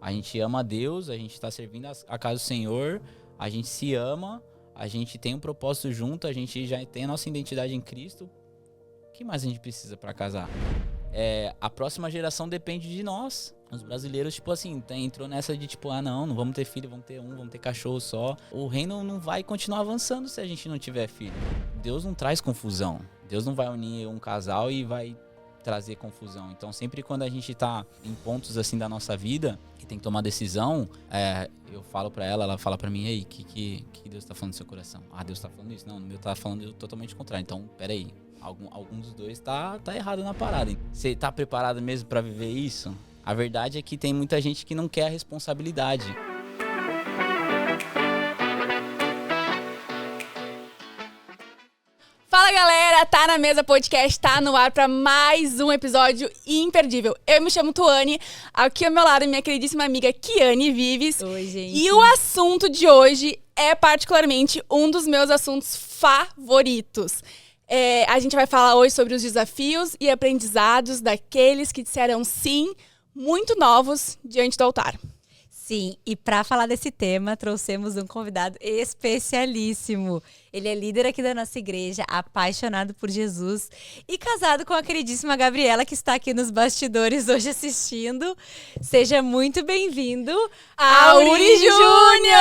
A gente ama a Deus, a gente está servindo a casa do Senhor, a gente se ama, a gente tem um propósito junto, a gente já tem a nossa identidade em Cristo. O que mais a gente precisa para casar? A próxima geração depende de nós. Os brasileiros, tipo assim, entrou nessa de tipo, não vamos ter filho, vamos ter cachorro só. O reino não vai continuar avançando se a gente não tiver filho. Deus não traz confusão. Deus não vai unir um casal e vai trazer confusão. Então, sempre quando a gente tá em pontos assim da nossa vida e tem que tomar decisão, eu falo pra ela fala pra mim, ei, que Deus tá falando no seu coração? Deus tá falando isso? Não, no meu tá falando totalmente o contrário. Então, peraí, algum dos dois tá errado na parada. Você tá preparado mesmo pra viver isso? A verdade é que tem muita gente que não quer a responsabilidade. Fala galera, Tá na Mesa Podcast tá no ar para mais um episódio imperdível. Eu me chamo Tuane, aqui ao meu lado minha queridíssima amiga Kiane Vives. Oi, gente. E o assunto de hoje é particularmente um dos meus assuntos favoritos. A gente vai falar hoje sobre os desafios e aprendizados daqueles que disseram sim, muito novos, diante do altar. Sim, e para falar desse tema, trouxemos um convidado especialíssimo. Ele é líder aqui da nossa igreja, apaixonado por Jesus e casado com a queridíssima Gabriela, que está aqui nos bastidores hoje assistindo. Seja muito bem-vindo, Auri Júnior!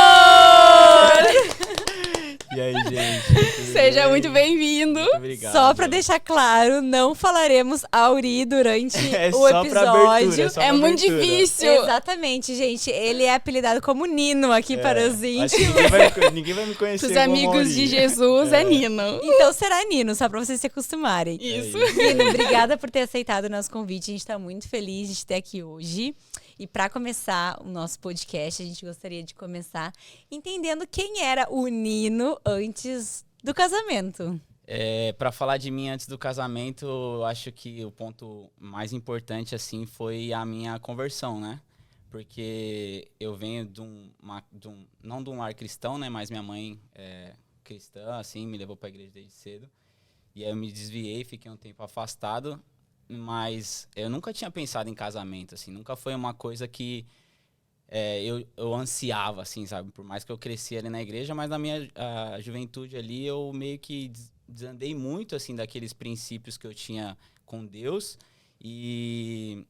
E aí, gente? Seja muito bem-vindo. Muito obrigado. Só para deixar claro, não falaremos Auri durante o só episódio. pra abertura, só pra muito abertura. difícil. Exatamente, gente. Ele é apelidado como Nino aqui para os Acho íntimos. que ninguém vai me conhecer. Os amigos de Jesus é Nino. Então será Nino, só para vocês se acostumarem. Isso. Nino, obrigada por ter aceitado o nosso convite. A gente está muito feliz de ter aqui hoje. E para começar o nosso podcast, a gente gostaria de começar entendendo quem era o Nino antes do casamento. Para falar de mim antes do casamento, eu acho que o ponto mais importante assim foi a minha conversão, né? Porque eu venho não de um lar cristão, né? Mas minha mãe é cristã, assim, me levou para a igreja desde cedo. E aí eu me desviei, fiquei um tempo afastado. Mas eu nunca tinha pensado em casamento, assim. Nunca foi uma coisa que eu ansiava, assim, sabe? Por mais que eu cresci ali na igreja, mas na minha juventude ali eu meio que desandei muito, assim, daqueles princípios que eu tinha com Deus. E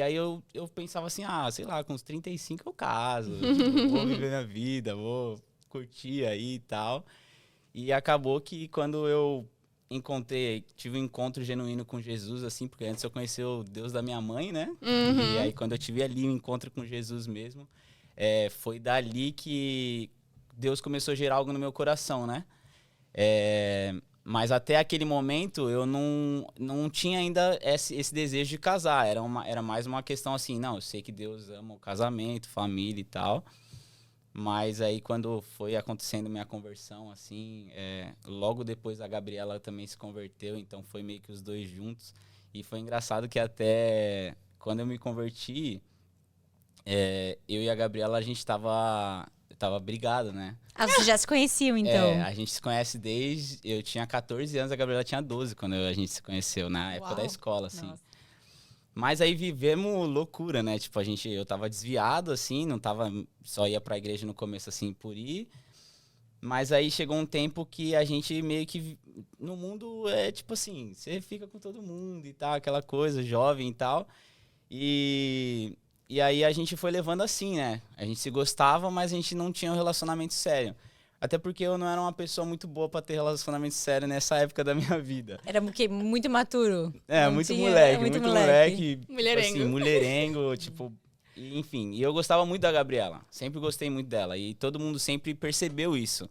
aí eu pensava assim, sei lá, com uns 35 eu caso. Tipo, vou viver minha vida, vou curtir aí e tal. E acabou que quando eu tive um encontro genuíno com Jesus, assim, porque antes eu conheci o Deus da minha mãe, né? Uhum. E aí quando eu tive ali um encontro com Jesus mesmo, foi dali que Deus começou a gerar algo no meu coração, né? Mas até aquele momento eu não tinha ainda esse desejo de casar, era mais uma questão assim, não, eu sei que Deus ama o casamento, família e tal. Mas aí quando foi acontecendo minha conversão, assim, logo depois a Gabriela também se converteu, então foi meio que os dois juntos. E foi engraçado que até quando eu me converti, eu e a Gabriela, a gente tava brigado, né? Vocês já se conheciam, então? A gente se conhece desde... Eu tinha 14 anos, a Gabriela tinha 12 quando a gente se conheceu, na época da escola, assim. Nossa. Mas aí vivemos loucura, né? Tipo, eu tava desviado, assim, só ia pra igreja no começo, assim, por ir. Mas aí chegou um tempo que a gente meio que, no mundo, tipo assim, você fica com todo mundo e tal, aquela coisa, jovem e tal. E aí a gente foi levando assim, né? A gente se gostava, mas a gente não tinha um relacionamento sério. Até porque eu não era uma pessoa muito boa pra ter relacionamento sério nessa época da minha vida. Era o quê? Muito maturo? Muito moleque. Mulherengo. Assim, mulherengo, tipo... Enfim, e eu gostava muito da Gabriela. Sempre gostei muito dela. E todo mundo sempre percebeu isso.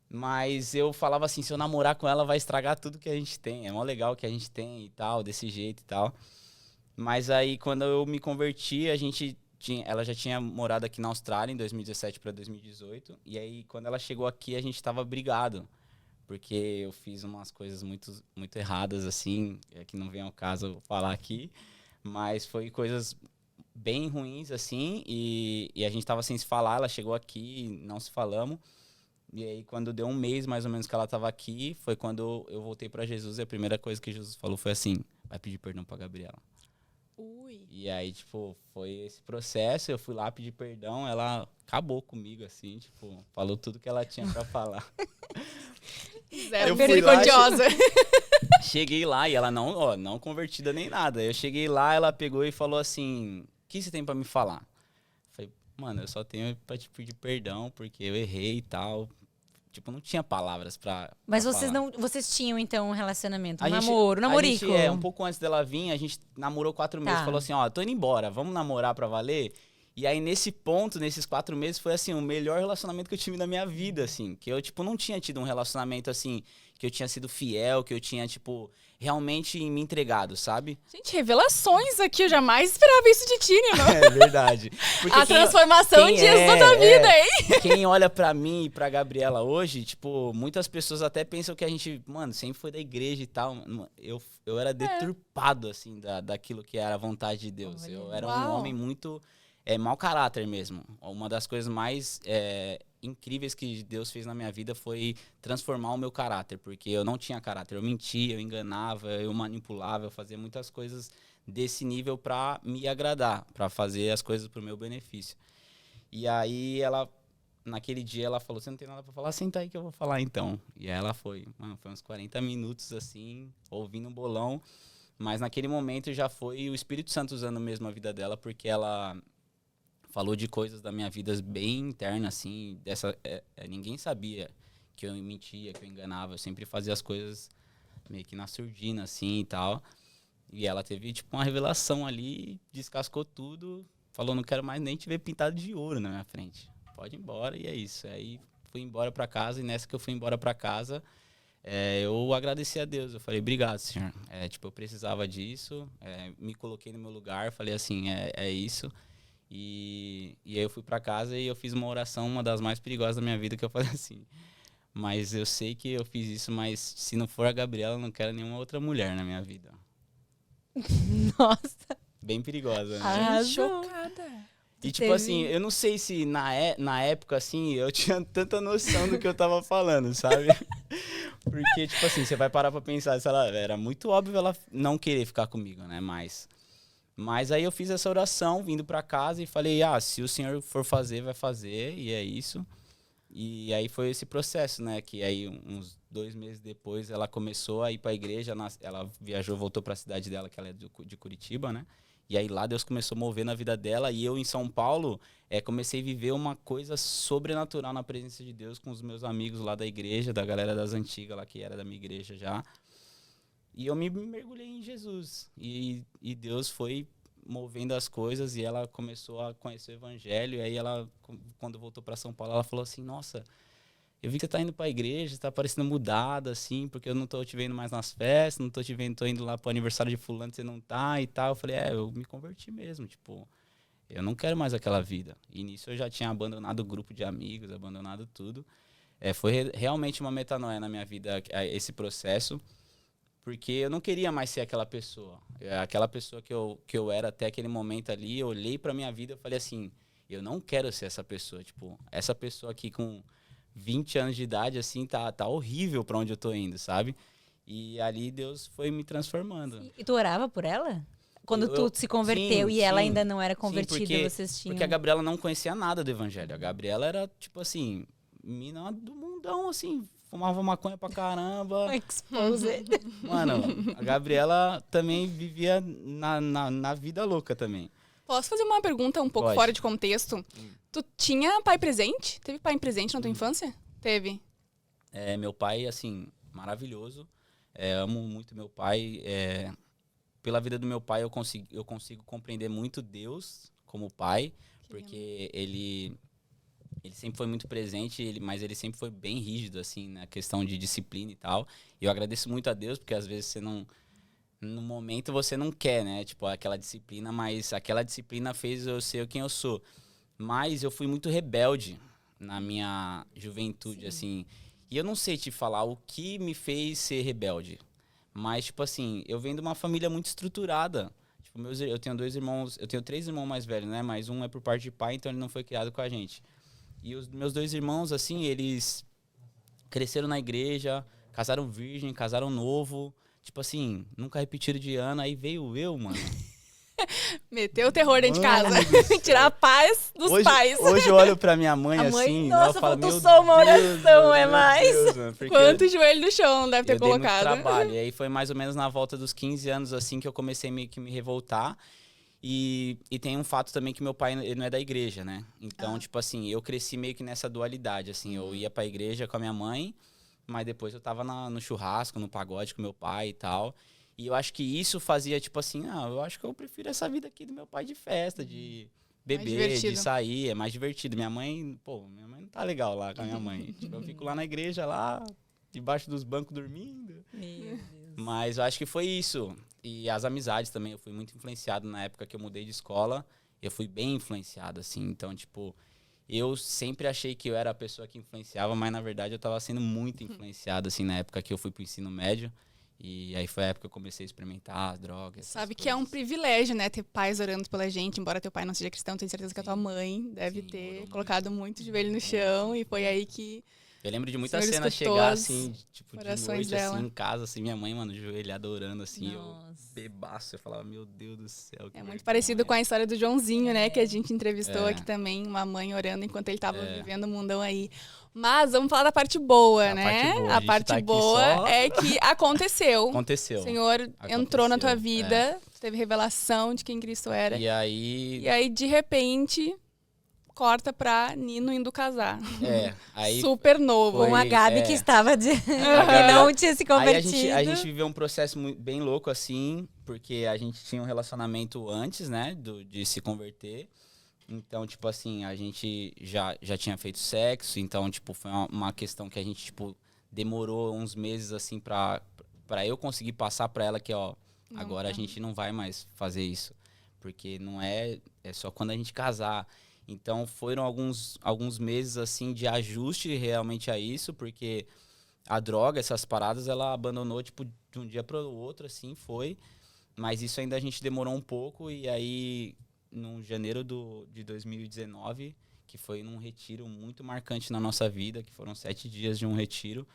Mas eu falava assim, se eu namorar com ela, vai estragar tudo que a gente tem. É mó legal que a gente tem e tal, desse jeito e tal. Mas aí, quando eu me converti, ela já tinha morado aqui na Austrália em 2017 para 2018. E aí, quando ela chegou aqui, a gente tava brigado. Porque eu fiz umas coisas muito, muito erradas, assim, que não vem ao caso eu falar aqui. Mas foi coisas bem ruins, assim, e a gente tava sem se falar. Ela chegou aqui, não se falamos. E aí, quando deu um mês, mais ou menos, que ela tava aqui, foi quando eu voltei para Jesus. E a primeira coisa que Jesus falou foi assim, vai pedir perdão pra Gabriela. Ui. E aí, tipo, foi esse processo, eu fui lá pedir perdão, ela acabou comigo, assim, tipo, falou tudo que ela tinha pra falar. Zero Eu fui misericordiosa. Cheguei lá e ela não convertida nem nada. Eu cheguei lá, ela pegou e falou assim, o que você tem pra me falar? Falei, mano, eu só tenho pra te pedir perdão, porque eu errei e tal. Tipo, não tinha palavras pra Mas pra vocês falar. não, vocês tinham então um relacionamento, um A gente- namoro, um A namorico. gente, um pouco antes dela vir, a gente namorou 4 meses. Tá. Falou assim, ó, tô indo embora, vamos namorar pra valer? E aí, nesse ponto, nesses 4 meses, foi, assim, o melhor relacionamento que eu tive na minha vida, assim. Que eu, tipo, não tinha tido um relacionamento, assim, que eu tinha sido fiel, que eu tinha, tipo, realmente me entregado, sabe? Gente, revelações aqui. Eu jamais esperava isso de ti, Nino. É verdade. Porque A transformação de Jesus na tua vida, hein? Quem olha pra mim e pra Gabriela hoje, tipo, muitas pessoas até pensam que a gente, mano, sempre foi da igreja e tal. Mano, eu era deturpado, assim, daquilo que era a vontade de Deus. Olha. Eu era um Uau. homem muito mau caráter mesmo. Uma das coisas mais incríveis que Deus fez na minha vida foi transformar o meu caráter, porque eu não tinha caráter. Eu mentia, eu enganava, eu manipulava, eu fazia muitas coisas desse nível pra me agradar, pra fazer as coisas pro meu benefício. E aí naquele dia ela falou, você não tem nada pra falar? Senta aí que eu vou falar então. E aí ela foi, mano, foi uns 40 minutos assim, ouvindo um bolão. Mas naquele momento já foi o Espírito Santo usando mesmo a vida dela, porque ela falou de coisas da minha vida bem interna, assim, ninguém sabia que eu mentia, que eu enganava. Eu sempre fazia as coisas meio que na surdina, assim, e tal. E ela teve, tipo, uma revelação ali, descascou tudo, falou, não quero mais nem te ver pintado de ouro na minha frente. Pode ir embora, e é isso. Aí fui embora pra casa, e nessa que eu fui embora pra casa, eu agradeci a Deus. Eu falei, obrigado, Senhor. Tipo, eu precisava disso, me coloquei no meu lugar, falei assim, é isso. E aí eu fui pra casa e eu fiz uma oração, uma das mais perigosas da minha vida, que eu falei assim, mas eu sei que eu fiz isso, mas se não for a Gabriela, eu não quero nenhuma outra mulher na minha vida. Nossa. Bem perigosa, né? Arrasou. Chocada. E tipo teve- assim, eu não sei se na época, assim, eu tinha tanta noção do que eu tava falando, sabe? Porque, tipo assim, você vai parar pra pensar, sei lá, era muito óbvio ela não querer ficar comigo, né? Mas aí eu fiz essa oração, vindo pra casa, e falei, se o Senhor for fazer, vai fazer, e é isso. E aí foi esse processo, né? Que aí uns 2 meses depois ela começou a ir pra igreja, ela viajou, voltou pra cidade dela, que ela é de Curitiba, né? E aí lá Deus começou a mover na vida dela, e eu em São Paulo comecei a viver uma coisa sobrenatural na presença de Deus com os meus amigos lá da igreja, da galera das antigas lá, que era da minha igreja já. E eu me mergulhei em Jesus. E Deus foi movendo as coisas e ela começou a conhecer o evangelho. E aí ela, quando voltou para São Paulo, ela falou assim, nossa, eu vi que você tá indo pra igreja, você tá parecendo mudada, assim, porque eu não tô te vendo mais nas festas, não tô te vendo, tô indo lá pro aniversário de fulano, você não tá e tal. Eu falei, eu me converti mesmo, tipo, eu não quero mais aquela vida. E nisso eu já tinha abandonado o grupo de amigos, abandonado tudo. Foi realmente uma metanoia na minha vida, esse processo. Porque eu não queria mais ser aquela pessoa. Aquela pessoa que eu era até aquele momento ali, eu olhei pra minha vida e falei assim, eu não quero ser essa pessoa. Tipo, essa pessoa aqui com 20 anos de idade, assim, tá horrível pra onde eu tô indo, sabe? E ali Deus foi me transformando. E tu orava por ela? Quando Eu- tu se converteu sim, e ela sim. ainda não era Sim, convertida, vocês tinham... porque a Gabriela não conhecia nada do evangelho. A Gabriela era, tipo assim, mina do mundão, assim, fumava maconha pra caramba. Exposed. Mano, a Gabriela também vivia na vida louca também. Posso fazer uma pergunta um pouco Pode. fora de contexto? Tu tinha pai presente? Teve pai presente na tua infância? Teve. Meu pai, assim, maravilhoso. Amo muito meu pai. Pela vida do meu pai, eu consigo compreender muito Deus como pai, porque ele sempre foi muito presente, mas ele sempre foi bem rígido, assim, na questão de disciplina e tal. E eu agradeço muito a Deus, porque às vezes você não... No momento você não quer, né? Tipo, aquela disciplina, mas aquela disciplina fez eu ser quem eu sou. Mas eu fui muito rebelde na minha juventude, assim. E eu não sei te falar o que me fez ser rebelde. Mas, tipo assim, eu venho de uma família muito estruturada. Tipo, eu tenho 2 irmãos, eu tenho 3 irmãos mais velhos, né? Mas um é por parte de pai, então ele não foi criado com a gente. E os meus 2 irmãos, assim, eles cresceram na igreja, casaram virgem, casaram novo. Tipo assim, nunca repetiram de ano. Aí veio eu, mano. Meteu o terror dentro de Mano casa. do céu. Tirar a paz dos pais. Hoje eu olho pra minha mãe A mãe, assim, nossa, eu falo, faltou meu só uma Deus, oração, mano, é meu mais. Deus, mano, porque Quanto joelho no chão não deve ter eu dei muito colocado. trabalho. E aí foi mais ou menos na volta dos 15 anos, assim, que eu comecei meio que me revoltar. E tem um fato também que meu pai, ele não é da igreja, né? Então, tipo assim, eu cresci meio que nessa dualidade, assim. Eu ia pra igreja com a minha mãe, mas depois eu tava no churrasco, no pagode com meu pai e tal. E eu acho que isso fazia, tipo assim, eu acho que eu prefiro essa vida aqui do meu pai de festa, de beber, de divertido. sair, é mais divertido. Minha mãe não tá legal lá com a minha mãe. Tipo, eu fico lá na igreja, lá, debaixo dos bancos dormindo. Meu Deus. Mas eu acho que foi isso. E as amizades também, eu fui muito influenciado na época que eu mudei de escola. Eu fui bem influenciado, assim. Então, tipo, eu sempre achei que eu era a pessoa que influenciava, mas na verdade eu tava sendo muito influenciado, assim, na época que eu fui pro ensino médio. E aí foi a época que eu comecei a experimentar as drogas. Sabe que é um privilégio, né? Ter pais orando pela gente. Embora teu pai não seja cristão, tenho certeza que a tua mãe deve Sim, ter orou colocado muito joelho no chão. E foi aí que... Eu lembro de muitas Senhor cenas escutou chegar, as assim, tipo, de orações noite, dela. assim, em casa, assim, minha mãe, mano, joelhada orando, assim, eu Nossa. bebaço. Eu falava, meu Deus do céu. É muito parecido com a história do Joãozinho, né? Que a gente entrevistou É. aqui também. Uma mãe orando enquanto ele tava vivendo o mundão aí. Mas vamos falar da parte boa, Da né? parte boa, a A gente parte tá aqui boa só- é que aconteceu. Aconteceu. O Senhor entrou na tua Aconteceu, vida, teve revelação de quem Cristo era. E aí, E aí, de repente, corta pra Nino indo casar. aí Super novo. foi- Com a Gabi é. que estava de... que Gabi- não tinha se Aí convertido. a gente viveu um processo bem louco, assim, porque a gente tinha um relacionamento antes, né, de se converter. Então, tipo assim, a gente já tinha feito sexo, então, tipo, foi uma questão que a gente, tipo, demorou uns meses, assim, pra eu conseguir passar pra ela que, ó, Não, agora a tá. gente não vai mais fazer isso. Porque não é só quando a gente casar. Então, foram alguns meses, assim, de ajuste realmente a isso, porque a droga, essas paradas, ela abandonou, tipo, de um dia para o outro, assim, foi. Mas isso ainda a gente demorou um pouco. E aí, no janeiro de 2019, que foi num retiro muito marcante na nossa vida, que foram 7 dias de um retiro,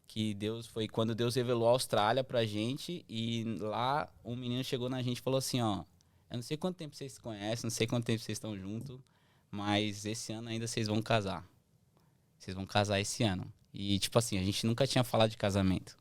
que foi quando Deus revelou a Austrália pra gente. E lá, um menino chegou na gente e falou assim, ó, eu não sei quanto tempo vocês se conhecem, não sei quanto tempo vocês estão juntos, mas esse ano ainda vocês vão casar. Vocês vão casar esse ano. E, tipo assim, a gente nunca tinha falado de casamento.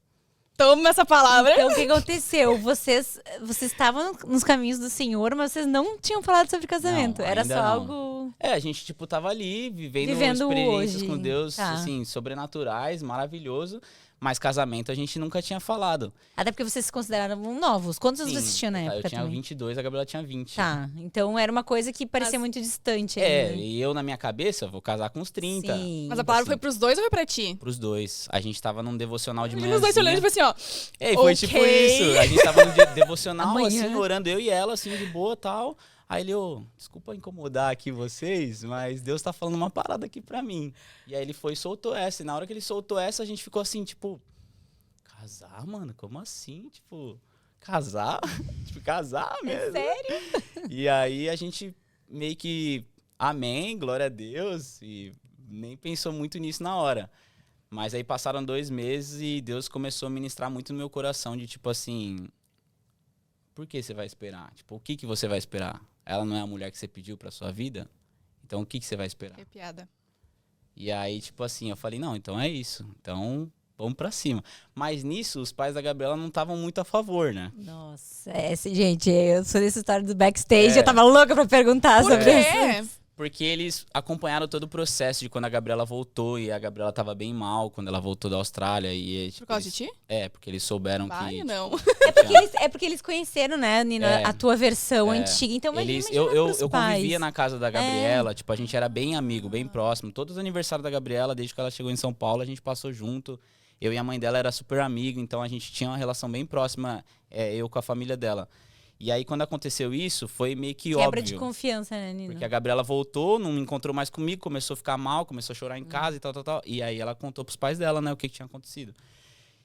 Toma essa palavra. Então, o que aconteceu? Vocês estavam nos caminhos do Senhor, mas vocês não tinham falado sobre casamento. Não, Era ainda só não. algo... A gente, tipo, tava ali, vivendo experiências hoje. com Deus, Tá. assim, sobrenaturais, maravilhoso. Mas casamento a gente nunca tinha falado. Até porque vocês se consideraram novos. Quantos anos Sim, vocês tinham na época eu tinha também? 22, a Gabriela tinha 20. Tá, então era uma coisa que parecia Mas- muito distante. É, ainda. e eu na minha cabeça, vou casar com uns 30. Sim. Mas a palavra assim. foi pros dois ou foi pra ti? Pros dois. A gente tava num devocional de Imagina os dois se olhando, manhãzinha. tipo assim, ó. É, e foi Ok. tipo isso. A gente tava no devocional, Amanhã. assim, orando eu e ela, assim, de boa e tal. Aí ele, desculpa incomodar aqui vocês, mas Deus tá falando uma parada aqui pra mim. E aí ele foi e soltou essa. E na hora que ele soltou essa, a gente ficou assim, tipo, casar, mano? Como assim? Tipo, casar? Tipo, casar mesmo? Sério? E aí a gente meio que, amém, glória a Deus, e nem pensou muito nisso na hora. Mas aí passaram 2 meses e Deus começou a ministrar muito no meu coração de tipo assim, por que você vai esperar? Tipo, o que você vai esperar? Ela não é a mulher que você pediu pra sua vida? Então o que você vai esperar? Que piada. E aí, tipo assim, eu falei, não, então é isso. Então, vamos pra cima. Mas nisso, os pais da Gabriela não estavam muito a favor, né? Nossa, gente, eu sou dessa história do backstage, É. eu tava louca pra perguntar Por sobre isso. quê? Porque eles acompanharam todo o processo de quando a Gabriela voltou, e a Gabriela tava bem mal quando ela voltou da Austrália. E, tipo, Por causa de ti? porque eles souberam Vai, que... não. É porque eles conheceram, né, Nina, É. a tua versão É. antiga. Então, Eles, imagina eu pros eu pais. convivia na casa da Gabriela, tipo, a gente era bem amigo, bem próximo. Todos os aniversários da Gabriela, desde que ela chegou em São Paulo, a gente passou junto. Eu e a mãe dela era super amigo, então a gente tinha uma relação bem próxima, eu com a família dela. E aí, quando aconteceu isso, foi meio que Quebra óbvio. de confiança, né, Nina? Porque a Gabriela voltou, não me encontrou mais comigo, começou a ficar mal, começou a chorar em casa e tal. E aí ela contou pros pais dela, né, o que tinha acontecido.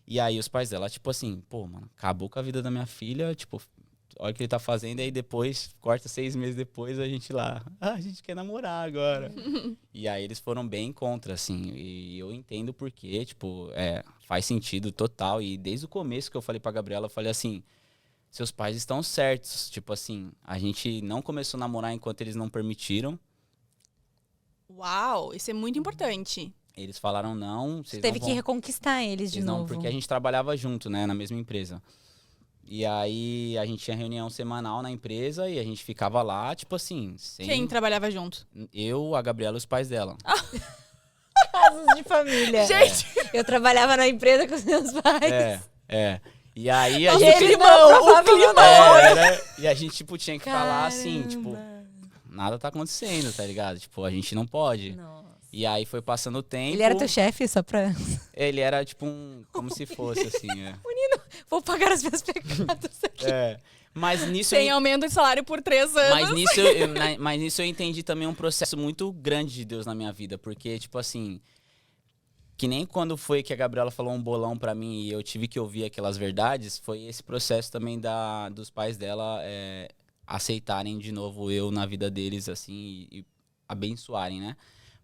E aí os pais dela, tipo assim, pô, mano, acabou com a vida da minha filha, tipo, olha o que ele tá fazendo, e aí depois, corta 6 meses depois, a gente lá, a gente quer namorar agora. E aí eles foram bem contra, assim, e eu entendo por quê, tipo, faz sentido total. E desde o começo que eu falei pra Gabriela, eu falei assim, seus pais estão certos. Tipo assim, a gente não começou a namorar enquanto eles não permitiram. Uau, isso é muito importante. Eles falaram não, Você vocês teve não que vão... reconquistar eles de Eles não, novo. porque a gente trabalhava junto, né, na mesma empresa. E aí a gente tinha reunião semanal na empresa e a gente ficava lá, tipo assim, sem... Quem trabalhava junto? Eu, a Gabriela e os pais dela. Casos de família. Gente! Eu trabalhava na empresa com os meus pais. E aí a Nossa, gente... o climão, o climão. E a gente, tipo, tinha que falar assim, tipo, nada tá acontecendo, tá ligado? Tipo, a gente não pode. Nossa. E aí foi passando o tempo. Ele era teu chefe, só pra... Ele era, tipo, como se fosse, assim, Vou pagar os meus pecados aqui. Mas nisso... Sem aumento de salário por 3 anos. Mas nisso eu entendi também um processo muito grande de Deus na minha vida. Porque, tipo assim... Que nem quando foi que a Gabriela falou um bolão pra mim e eu tive que ouvir aquelas verdades, foi esse processo também dos pais dela aceitarem de novo eu na vida deles, assim, e abençoarem, né?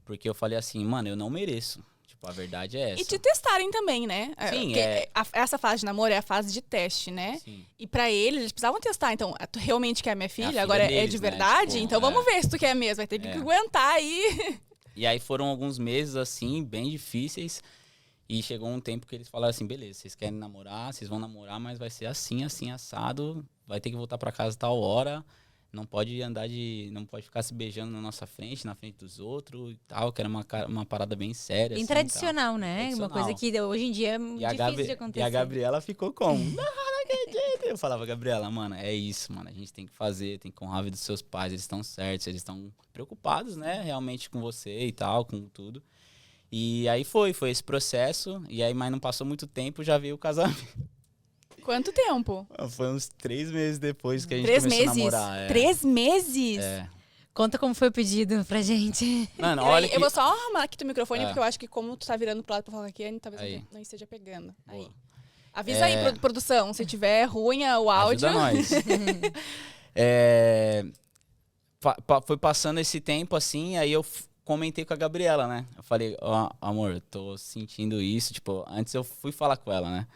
Porque eu falei assim, mano, eu não mereço. Tipo, a verdade é essa. E te testarem também, né? Sim, porque essa fase de namoro é a fase de teste, né? Sim. E pra eles precisavam testar. Então, tu realmente quer minha filha? filha Agora é deles, de né? verdade? Tipo, então vamos ver se tu quer mesmo. Vai ter que aguentar aí. E aí foram alguns meses, assim, bem difíceis. E chegou um tempo que eles falaram assim, beleza, vocês querem namorar, vocês vão namorar, mas vai ser assim, assim, assado. Vai ter que voltar pra casa tal hora. Não pode não pode ficar se beijando na nossa frente, na frente dos outros e tal. Que era uma parada bem séria. Bem assim, tradicional, tal. né? Tradicional. Uma coisa que hoje em dia é difícil de acontecer. E a Gabriela ficou como? Não acredito. Eu falava, Gabriela, mano, é isso, mano. A gente tem que fazer, tem que honrar a vida dos seus pais. Eles estão certos, eles estão preocupados, né? Realmente com você e tal, com tudo. E aí foi esse processo. E aí, mas não passou muito tempo, já veio o casamento. Quanto tempo? Foi uns 3 meses depois que a gente 3 começou meses? a namorar. 3 meses? Conta como foi o pedido pra gente. Mano, Peraí, olha que... eu vou só arrumar aqui teu microfone, É. porque eu acho que como tu tá virando pro lado pra falar aqui, talvez Aí. não esteja pegando. Boa. Aí. Avisa aí, produção, se tiver ruim o áudio. Ajuda nós. Foi passando esse tempo assim, aí eu comentei com a Gabriela, né? Eu falei, ó, amor, eu tô sentindo isso. Tipo, antes eu fui falar com ela, né?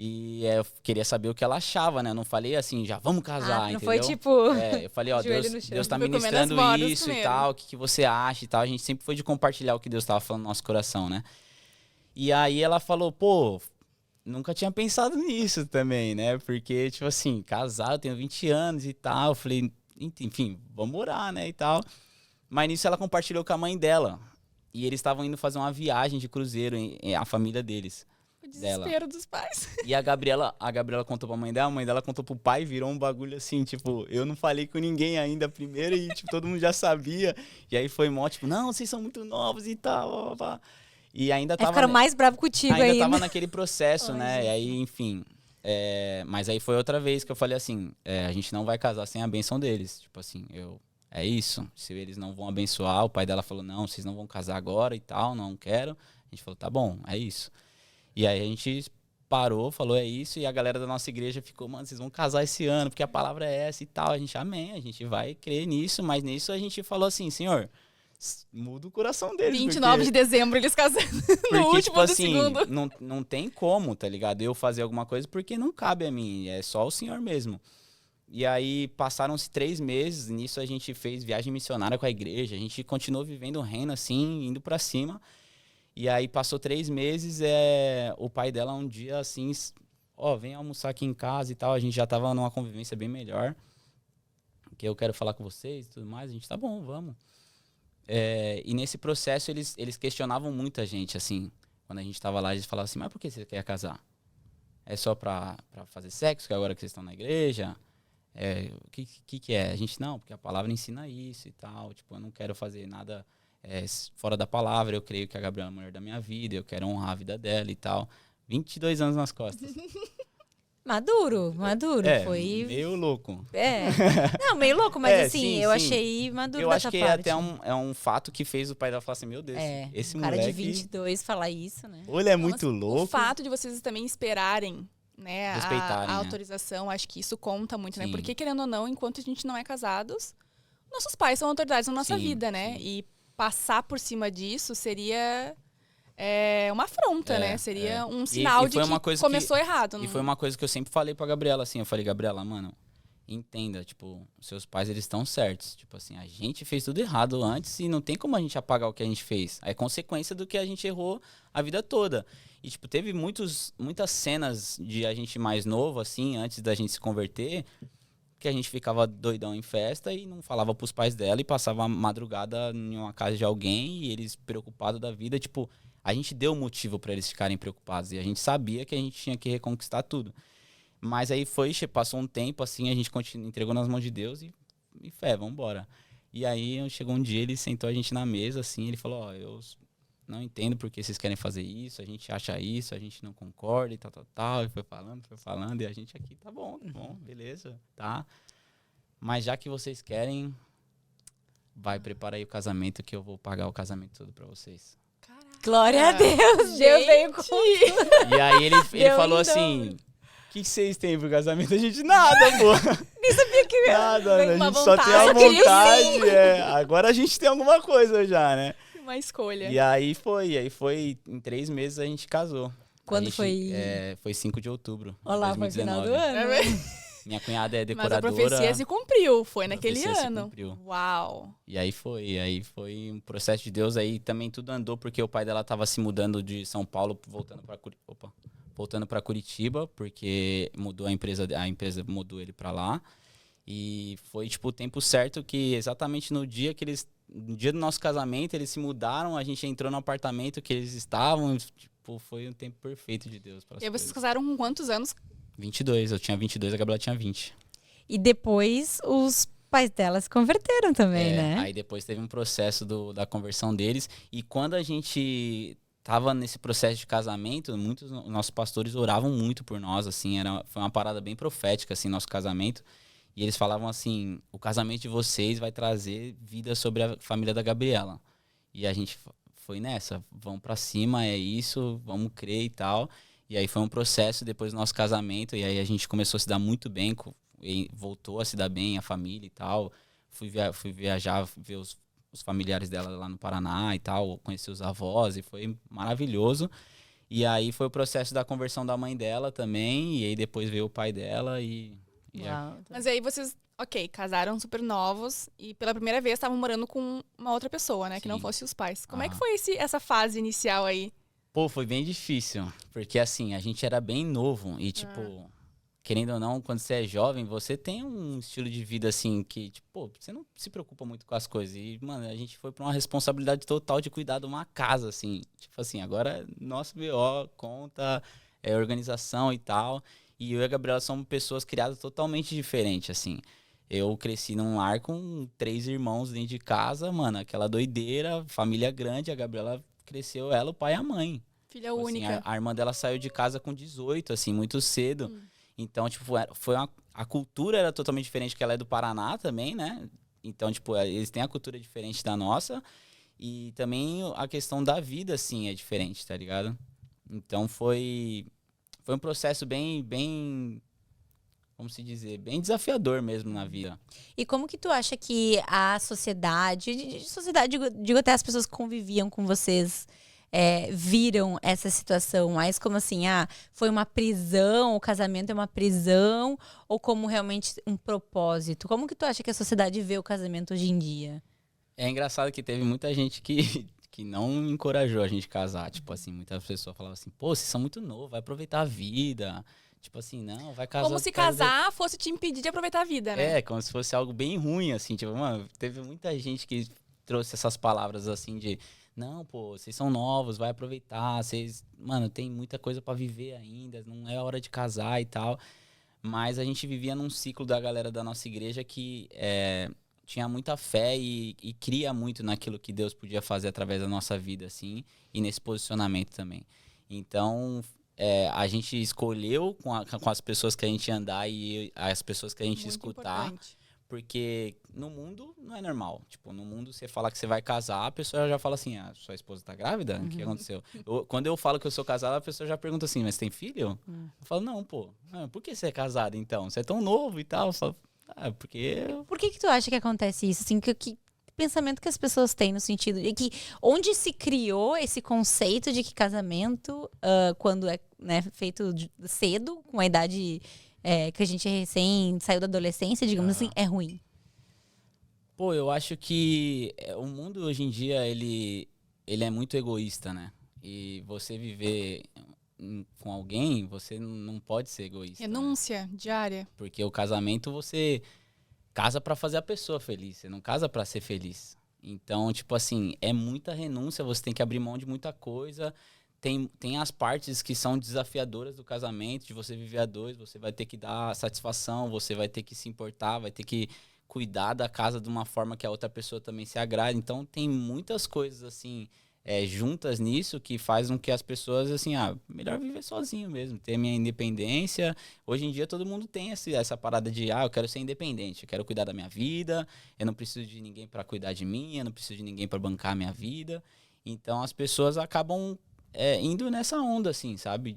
E eu queria saber o que ela achava, né? Eu não falei assim, já vamos casar, não entendeu? foi tipo... Eu falei, ó, joelho no chão. Deus tá Foi comendo ministrando as bordas isso e primeiro. tal, o que você acha e tal. A gente sempre foi de compartilhar o que Deus tava falando no nosso coração, né? E aí ela falou, pô, nunca tinha pensado nisso também, né? Porque, tipo assim, casado, eu tenho 20 anos e tal. Eu falei, enfim, vamos orar, né, e tal. Mas nisso ela compartilhou com a mãe dela. E eles estavam indo fazer uma viagem de cruzeiro, a família deles. O desespero dos pais. E a Gabriela contou pra mãe dela, a mãe dela contou pro pai, virou um bagulho assim, tipo, eu não falei com ninguém ainda primeiro e, tipo, todo mundo já sabia. E aí foi mó, tipo, não, vocês são muito novos e tal, blá, blá, blá. E ainda tava... ficaram mais bravos contigo ainda. Tava naquele processo, né? E aí, enfim... mas aí foi outra vez que eu falei assim, a gente não vai casar sem a bênção deles. Tipo assim, é isso. Se eles não vão abençoar, o pai dela falou, não, vocês não vão casar agora e tal, não quero. A gente falou, tá bom, é isso. E aí a gente parou, falou, é isso. E a galera da nossa igreja ficou, mano, vocês vão casar esse ano, porque a palavra é essa e tal. A gente, amém, a gente vai crer nisso. Mas nisso a gente falou assim, Senhor, muda o coração deles. 29 de dezembro eles casaram no porque, último tipo do assim, segundo. não tem como, tá ligado? Eu fazer alguma coisa porque não cabe a mim, é só o Senhor mesmo. E aí passaram-se 3 meses, nisso a gente fez viagem missionária com a igreja, a gente continuou vivendo o reino assim, indo pra cima. E aí passou 3 meses, o pai dela um dia assim, vem almoçar aqui em casa e tal, a gente já tava numa convivência bem melhor, que eu quero falar com vocês e tudo mais, a gente, tá bom, vamos. E nesse processo eles questionavam muito a gente, assim, quando a gente tava lá, eles falavam assim, mas por que você quer casar? É só pra fazer sexo, que agora que vocês estão na igreja? O que é? A gente, não, porque a palavra ensina isso e tal, tipo, eu não quero fazer nada fora da palavra, eu creio que a Gabriela é a mulher da minha vida, eu quero honrar a vida dela e tal. 22 anos nas costas. Maduro. Foi... meio louco. Não, meio louco, mas assim, sim, eu sim. achei maduro Eu dessa acho que parte. até é um fato que fez o pai dela falar assim, meu Deus, esse um cara moleque... de 22 falar isso, né? Ou ele é Não, muito mas louco... O fato de vocês também esperarem, né, Respeitarem, a né? autorização, acho que isso conta muito, né? Sim. Porque, querendo ou não, enquanto a gente não é casados, nossos pais são autoridades na nossa Sim, vida, né? sim. E passar por cima disso seria é uma afronta, né? Seria um sinal de que começou errado. E foi uma coisa que eu sempre falei pra Gabriela, assim. Eu falei, Gabriela, mano, entenda, tipo, seus pais, eles estão certos. Tipo assim, a gente fez tudo errado antes e não tem como a gente apagar o que a gente fez. É consequência do que a gente errou a vida toda. E, tipo, teve muitas cenas de a gente mais novo, assim, antes da gente se converter, que a gente ficava doidão em festa e não falava pros pais dela e passava a madrugada em uma casa de alguém e eles preocupados da vida, tipo, a gente deu motivo pra eles ficarem preocupados e a gente sabia que a gente tinha que reconquistar tudo. Mas aí passou um tempo assim, a gente entregou nas mãos de Deus e fé, vambora. E aí chegou um dia, ele sentou a gente na mesa, assim, ele falou, ó, eu não entendo por que vocês querem fazer isso, a gente acha isso, a gente não concorda e tal. E foi falando, e a gente aqui, tá bom, beleza, tá. Mas já que vocês querem, vai, prepara aí o casamento que eu vou pagar o casamento todo pra vocês. Caraca. Glória a Deus! Deus veio com tudo. E aí ele falou assim... O que vocês têm pro casamento? A gente nada, pô. Nem sabia que nada, a gente só tem a vontade. Agora a gente tem alguma coisa já, né? Uma escolha. E aí foi em 3 meses a gente casou. Quando foi? Foi 5 de outubro. Olá, 2019. Foi final do ano. Minha cunhada é decoradora. Mas a profecia se cumpriu, foi naquele ano. Se cumpriu. Uau. E aí foi um processo de Deus, aí também tudo andou porque o pai dela tava se mudando de São Paulo, voltando para Curitiba, porque mudou a empresa mudou ele para lá. E foi tipo o tempo certo que exatamente no dia do nosso casamento, eles se mudaram, a gente entrou no apartamento que eles estavam, tipo, foi um tempo perfeito de Deus. E aí vocês casaram com quantos anos? 22, eu tinha 22, a Gabriela tinha 20. E depois os pais dela se converteram também, né? Aí depois teve um processo da conversão deles, e quando a gente tava nesse processo de casamento, muitos nossos pastores oravam muito por nós, assim, foi uma parada bem profética, assim, nosso casamento. E eles falavam assim, o casamento de vocês vai trazer vida sobre a família da Gabriela. E a gente foi nessa, vamos pra cima, é isso, vamos crer e tal. E aí foi um processo depois do nosso casamento, e aí a gente começou a se dar muito bem, voltou a se dar bem, a família e tal. Fui viajar, ver os familiares dela lá no Paraná e tal, conheci os avós, e foi maravilhoso. E aí foi o processo da conversão da mãe dela também, e aí depois veio o pai dela Mas aí vocês, casaram super novos e pela primeira vez estavam morando com uma outra pessoa, né? Sim. Que não fosse os pais. Como é que foi essa fase inicial aí? Pô, foi bem difícil, porque assim, a gente era bem novo e tipo, querendo ou não, quando você é jovem, você tem um estilo de vida assim que, tipo, você não se preocupa muito com as coisas. E, mano, a gente foi pra uma responsabilidade total de cuidar de uma casa, assim. Tipo assim, agora nosso BO, conta, organização e tal. E eu e a Gabriela somos pessoas criadas totalmente diferentes, assim. Eu cresci num lar com 3 irmãos dentro de casa, mano, aquela doideira, família grande. A Gabriela cresceu, ela, o pai e a mãe. Filha tipo, única. Assim, a irmã dela saiu de casa com 18, assim, muito cedo. Então, tipo, a cultura era totalmente diferente, porque ela é do Paraná também, né? Então, tipo, eles têm a cultura diferente da nossa. E também a questão da vida, assim, é diferente, tá ligado? Então, foi um processo bem, como se dizer, bem desafiador mesmo na vida. E como que tu acha que a sociedade, digo até as pessoas que conviviam com vocês, viram essa situação? Mais como assim, foi uma prisão, o casamento é uma prisão, ou como realmente um propósito? Como que tu acha que a sociedade vê o casamento hoje em dia? É engraçado que teve muita gente que não encorajou a gente a casar. Tipo assim, muitas pessoas falavam assim, pô, vocês são muito novos, vai aproveitar a vida. Tipo assim, não, vai casar. Como se casar fosse te impedir de aproveitar a vida, né? Como se fosse algo bem ruim, assim. Tipo, mano, teve muita gente que trouxe essas palavras assim de, não, pô, vocês são novos, vai aproveitar, vocês, mano, tem muita coisa pra viver ainda, não é hora de casar e tal. Mas a gente vivia num ciclo da galera da nossa igreja que tinha muita fé e cria muito naquilo que Deus podia fazer através da nossa vida, assim, e nesse posicionamento também. Então, a gente escolheu com as pessoas que a gente ia andar e as pessoas que a gente ia escutar, importante. Porque no mundo não é normal. Tipo, no mundo você fala que você vai casar, a pessoa já fala assim, sua esposa tá grávida? O que aconteceu? Quando eu falo que eu sou casado, a pessoa já pergunta assim, mas tem filho? Eu falo, não, pô, por que você é casado então? Você é tão novo e tal, eu falo, porque... Por que tu acha que acontece isso? Assim, pensamento que as pessoas têm no sentido de que onde se criou esse conceito de que casamento, quando é, né, feito cedo, com a idade que a gente recém saiu da adolescência, digamos assim, é ruim. Pô, eu acho que o mundo hoje em dia, ele é muito egoísta, né? E você viver com alguém, você não pode ser egoísta. Renúncia diária. Porque o casamento, você casa pra fazer a pessoa feliz, você não casa pra ser feliz. Então, tipo assim, é muita renúncia, você tem que abrir mão de muita coisa. Tem as partes que são desafiadoras do casamento, de você viver a dois, você vai ter que dar satisfação, você vai ter que se importar, vai ter que cuidar da casa de uma forma que a outra pessoa também se agrade. Então, tem muitas coisas, assim, juntas nisso que fazem com que as pessoas, assim, melhor viver sozinho mesmo, ter minha independência. Hoje em dia todo mundo tem essa parada de, eu quero ser independente, eu quero cuidar da minha vida, eu não preciso de ninguém para cuidar de mim, eu não preciso de ninguém para bancar a minha vida. Então as pessoas acabam indo nessa onda, assim, sabe?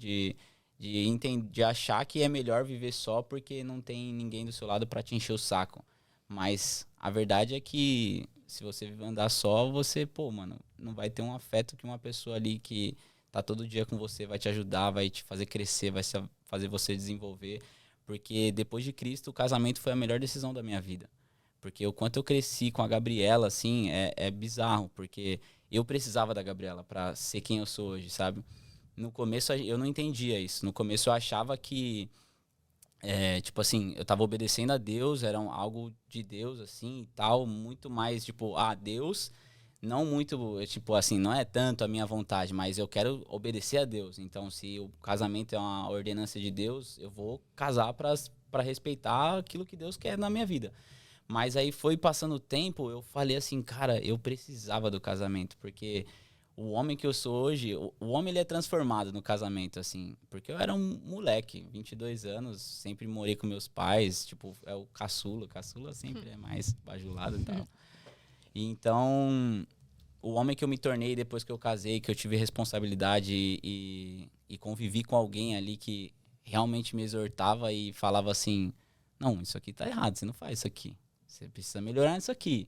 De achar que é melhor viver só porque não tem ninguém do seu lado para te encher o saco. Mas a verdade é que se você andar só, você, mano, não vai ter um afeto que uma pessoa ali que tá todo dia com você vai te ajudar, vai te fazer crescer, vai fazer você desenvolver. Porque depois de Cristo, o casamento foi a melhor decisão da minha vida. Porque o quanto eu cresci com a Gabriela, assim, é bizarro. Porque eu precisava da Gabriela pra ser quem eu sou hoje, sabe? No começo eu não entendia isso. No começo eu achava que tipo assim, eu tava obedecendo a Deus, era algo de Deus, assim, e tal, muito mais, tipo, Deus, não muito, tipo assim, não é tanto a minha vontade, mas eu quero obedecer a Deus. Então, se o casamento é uma ordenança de Deus, eu vou casar pra respeitar aquilo que Deus quer na minha vida. Mas aí foi passando o tempo, eu falei assim, cara, eu precisava do casamento, porque o homem que eu sou hoje, o homem ele é transformado no casamento, assim. Porque eu era um moleque, 22 anos, sempre morei com meus pais, tipo, é o caçula. Caçula sempre é mais bajulado e tal. E então, o homem que eu me tornei depois que eu casei, que eu tive responsabilidade e convivi com alguém ali que realmente me exortava e falava assim, não, isso aqui tá errado, você não faz isso aqui. Você precisa melhorar isso aqui.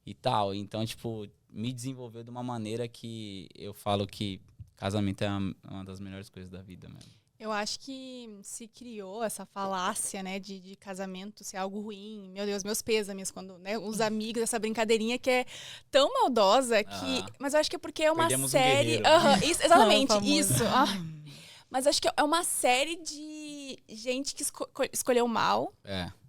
E tal. Então, tipo, me desenvolveu de uma maneira que eu falo que casamento é uma das melhores coisas da vida mesmo. Eu acho que se criou essa falácia, né, de casamento ser algo ruim. Meu Deus, meus pêsames, quando, né, os amigos, essa brincadeirinha que é tão maldosa que... Mas eu acho que é porque é uma Perdemos série... um guerreiro. Isso, exatamente, Famoso. isso. Mas acho que é uma série de gente que escolheu mal,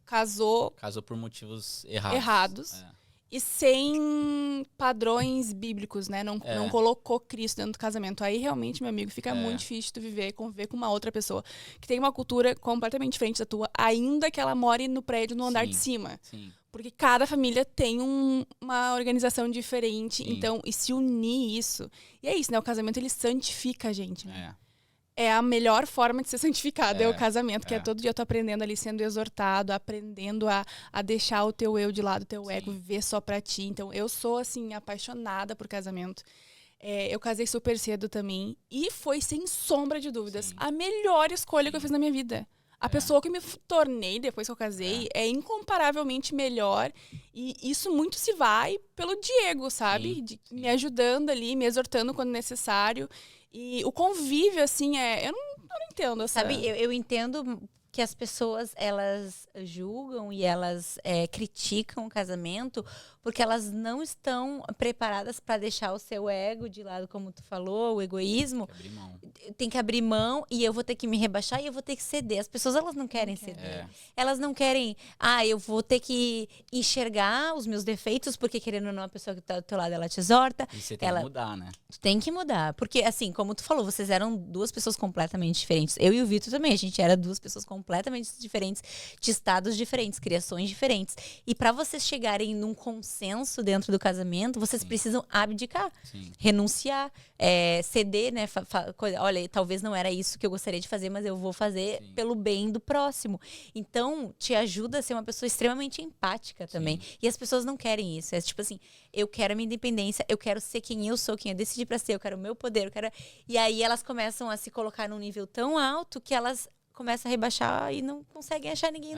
casou por motivos errados. errados. E sem padrões bíblicos, né? Não colocou Cristo dentro do casamento. Aí, realmente, meu amigo, fica muito difícil tu conviver com uma outra pessoa que tem uma cultura completamente diferente da tua, ainda que ela more no prédio, no andar de cima. Sim. Porque cada família tem uma organização diferente. Sim. Então, e se unir isso... E é isso, né? O casamento, ele santifica a gente, né? É a melhor forma de ser santificado, é o casamento, que é todo dia tu aprendendo ali, sendo exortado, aprendendo a deixar o teu eu de lado, o teu ego, viver só pra ti. Então, eu sou, assim, apaixonada por casamento. Eu casei super cedo também, e foi, sem sombra de dúvidas, a melhor escolha que eu fiz na minha vida. A pessoa que me tornei depois que eu casei é incomparavelmente melhor, e isso muito se vai pelo Diego, sabe? Me ajudando ali, me exortando quando necessário. E o convívio, assim, eu não entendo essa... Sabe, eu entendo que as pessoas, elas julgam e elas criticam o casamento porque elas não estão preparadas para deixar o seu ego de lado, como tu falou, o egoísmo. Tem que abrir mão e eu vou ter que me rebaixar e eu vou ter que ceder. As pessoas, elas não querem ceder. Elas não querem, eu vou ter que enxergar os meus defeitos, porque querendo ou não, a pessoa que tá do teu lado, ela te exorta. E você tem que mudar, né? Tu tem que mudar. Porque, assim, como tu falou, vocês eram duas pessoas completamente diferentes. Eu e o Vitor também, a gente era duas pessoas completamente diferentes, de estados diferentes, criações diferentes. E para vocês chegarem num consenso dentro do casamento, vocês precisam abdicar, renunciar, ceder, né? Olha, talvez não era isso que eu gostaria de fazer, mas eu vou fazer pelo bem do próximo. Então, te ajuda a ser uma pessoa extremamente empática também. E as pessoas não querem isso. É tipo assim, eu quero a minha independência, eu quero ser quem eu sou, quem eu decidi pra ser, eu quero o meu poder, eu quero... E aí elas começam a se colocar num nível tão alto que elas começa a rebaixar e não conseguem achar ninguém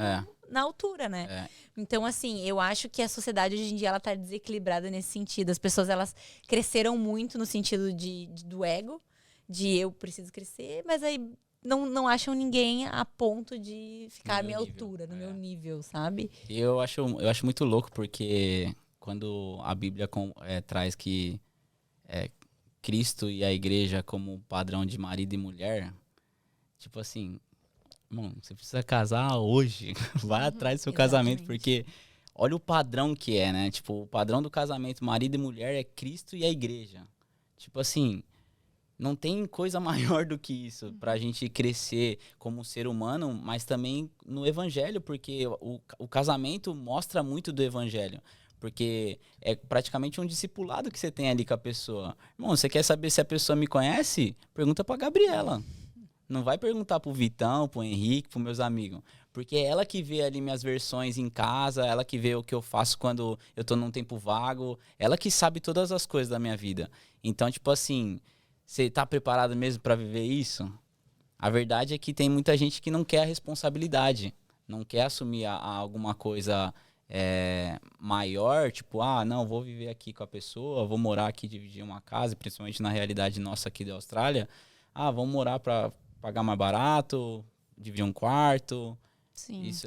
na altura, né? É. Então, assim, eu acho que a sociedade hoje em dia, ela tá desequilibrada nesse sentido. As pessoas, elas cresceram muito no sentido do ego, de eu preciso crescer, mas aí não acham ninguém a ponto de ficar à minha altura, no meu nível, sabe? E eu acho muito louco, porque quando a Bíblia traz que Cristo e a igreja como padrão de marido e mulher, tipo assim, mano, você precisa casar hoje, vai atrás do seu casamento, porque olha o padrão que é, né? Tipo, o padrão do casamento, marido e mulher, é Cristo e a igreja. Tipo assim, não tem coisa maior do que isso pra gente crescer como ser humano, mas também no evangelho, porque o casamento mostra muito do evangelho. Porque é praticamente um discipulado que você tem ali com a pessoa. Irmão, você quer saber se a pessoa me conhece? Pergunta pra Gabriela. Não vai perguntar pro Vitão, pro Henrique, pros meus amigos. Porque é ela que vê ali minhas versões em casa, ela que vê o que eu faço quando eu tô num tempo vago, ela que sabe todas as coisas da minha vida. Então, tipo assim, você tá preparado mesmo pra viver isso? A verdade é que tem muita gente que não quer a responsabilidade, não quer assumir alguma coisa maior, tipo, não, vou viver aqui com a pessoa, vou morar aqui, dividir uma casa, principalmente na realidade nossa aqui da Austrália. Vamos morar pra pagar mais barato, dividir um quarto,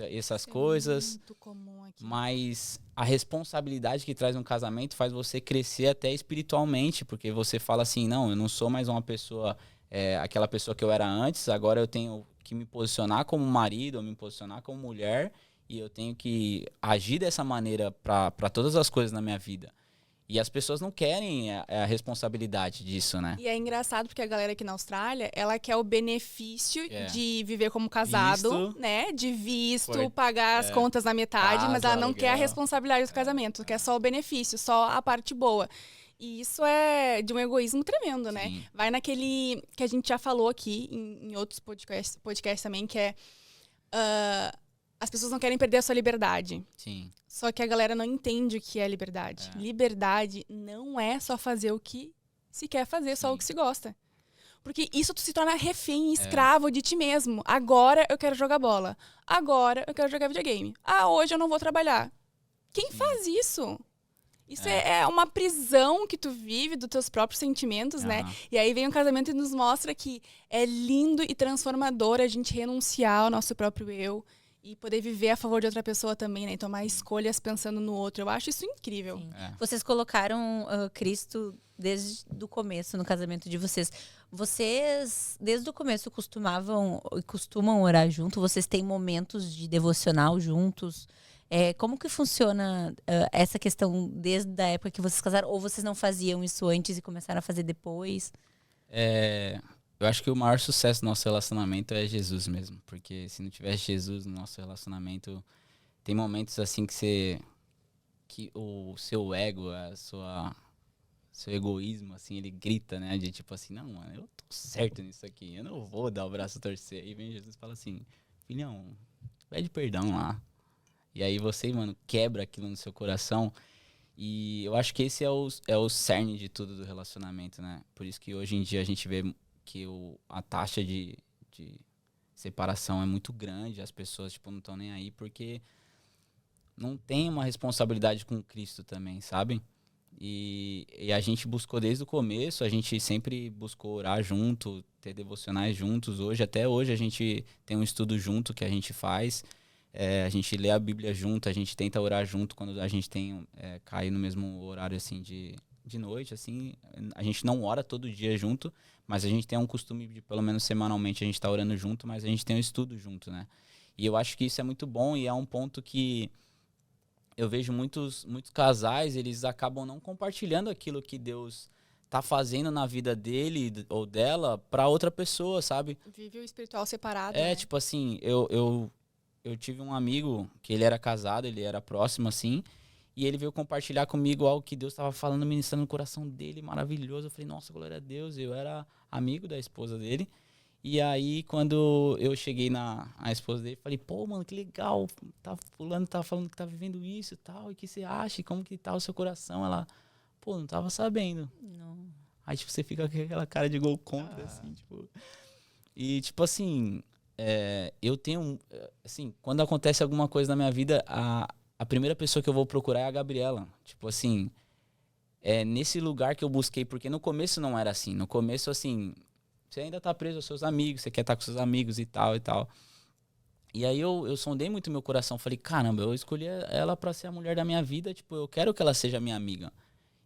essas coisas. É muito comum aqui. Mas a responsabilidade que traz um casamento faz você crescer até espiritualmente, porque você fala assim, não, eu não sou mais uma pessoa, aquela pessoa que eu era antes, agora eu tenho que me posicionar como marido, ou me posicionar como mulher, e eu tenho que agir dessa maneira para todas as coisas na minha vida. E as pessoas não querem a responsabilidade disso, né? E é engraçado porque a galera aqui na Austrália, ela quer o benefício de viver como casado, né? De visto, pagar as contas na metade, mas ela não quer a responsabilidade do casamento, quer só o benefício, só a parte boa. E isso é de um egoísmo tremendo, né? Sim. Vai naquele que a gente já falou aqui em outros podcasts também, que é... as pessoas não querem perder a sua liberdade. Sim. Só que a galera não entende o que é liberdade. Liberdade não é só fazer o que se quer fazer, só o que se gosta. Porque isso tu se torna refém, escravo de ti mesmo. Agora eu quero jogar bola. Agora eu quero jogar videogame. Hoje eu não vou trabalhar. Quem faz isso? Isso é uma prisão que tu vive dos teus próprios sentimentos, né? E aí vem o casamento e nos mostra que é lindo e transformador a gente renunciar ao nosso próprio eu. E poder viver a favor de outra pessoa também, né? E tomar escolhas pensando no outro. Eu acho isso incrível. Vocês colocaram Cristo desde o começo no casamento de vocês. Vocês, desde o começo, costumam orar junto? Vocês têm momentos de devocional juntos? Como que funciona essa questão desde a época que vocês casaram? Ou vocês não faziam isso antes e começaram a fazer depois? Eu acho que o maior sucesso do nosso relacionamento é Jesus mesmo. Porque se não tivesse Jesus no nosso relacionamento, tem momentos assim que o seu ego, seu egoísmo, assim, ele grita, né? De tipo assim, não, mano, eu tô certo nisso aqui, eu não vou dar o braço a torcer. E vem Jesus e fala assim, filhão, pede perdão lá. E aí você, mano, quebra aquilo no seu coração. E eu acho que esse é o cerne de tudo do relacionamento, né? Por isso que hoje em dia a gente vê que a taxa de separação é muito grande, as pessoas tipo, não estão nem aí, porque não tem uma responsabilidade com Cristo também, sabe? E a gente buscou desde o começo, a gente sempre buscou orar junto, ter devocionais juntos. Até hoje a gente tem um estudo junto que a gente faz, a gente lê a Bíblia junto, a gente tenta orar junto quando a gente tem cai no mesmo horário assim de noite, assim. A gente não ora todo dia junto, mas a gente tem um costume de pelo menos semanalmente a gente tá orando junto, mas a gente tem um estudo junto, né? E eu acho que isso é muito bom e é um ponto que eu vejo muitos casais, eles acabam não compartilhando aquilo que Deus tá fazendo na vida dele ou dela pra outra pessoa, sabe? Vive o espiritual separado, né? Tipo assim, eu tive um amigo que ele era casado, ele era próximo, assim, e ele veio compartilhar comigo algo que Deus estava falando, ministrando no coração dele, maravilhoso. Eu falei, nossa, glória a Deus, eu era amigo da esposa dele. E aí, quando eu cheguei na esposa dele, falei, pô, mano, que legal, fulano tá falando que tá vivendo isso e tal, e o que você acha, e como que tá o seu coração? Ela, pô, não tava sabendo. Não. Aí, tipo, você fica com aquela cara de gol contra, assim, tipo... E, tipo assim, eu tenho, assim, quando acontece alguma coisa na minha vida, a primeira pessoa que eu vou procurar é a Gabriela. Tipo assim, nesse lugar que eu busquei, porque no começo não era assim. No começo, assim, você ainda tá preso aos seus amigos, você quer estar com seus amigos e tal e tal. E aí eu sondei muito meu coração, falei, caramba, eu escolhi ela pra ser a mulher da minha vida, tipo, eu quero que ela seja minha amiga.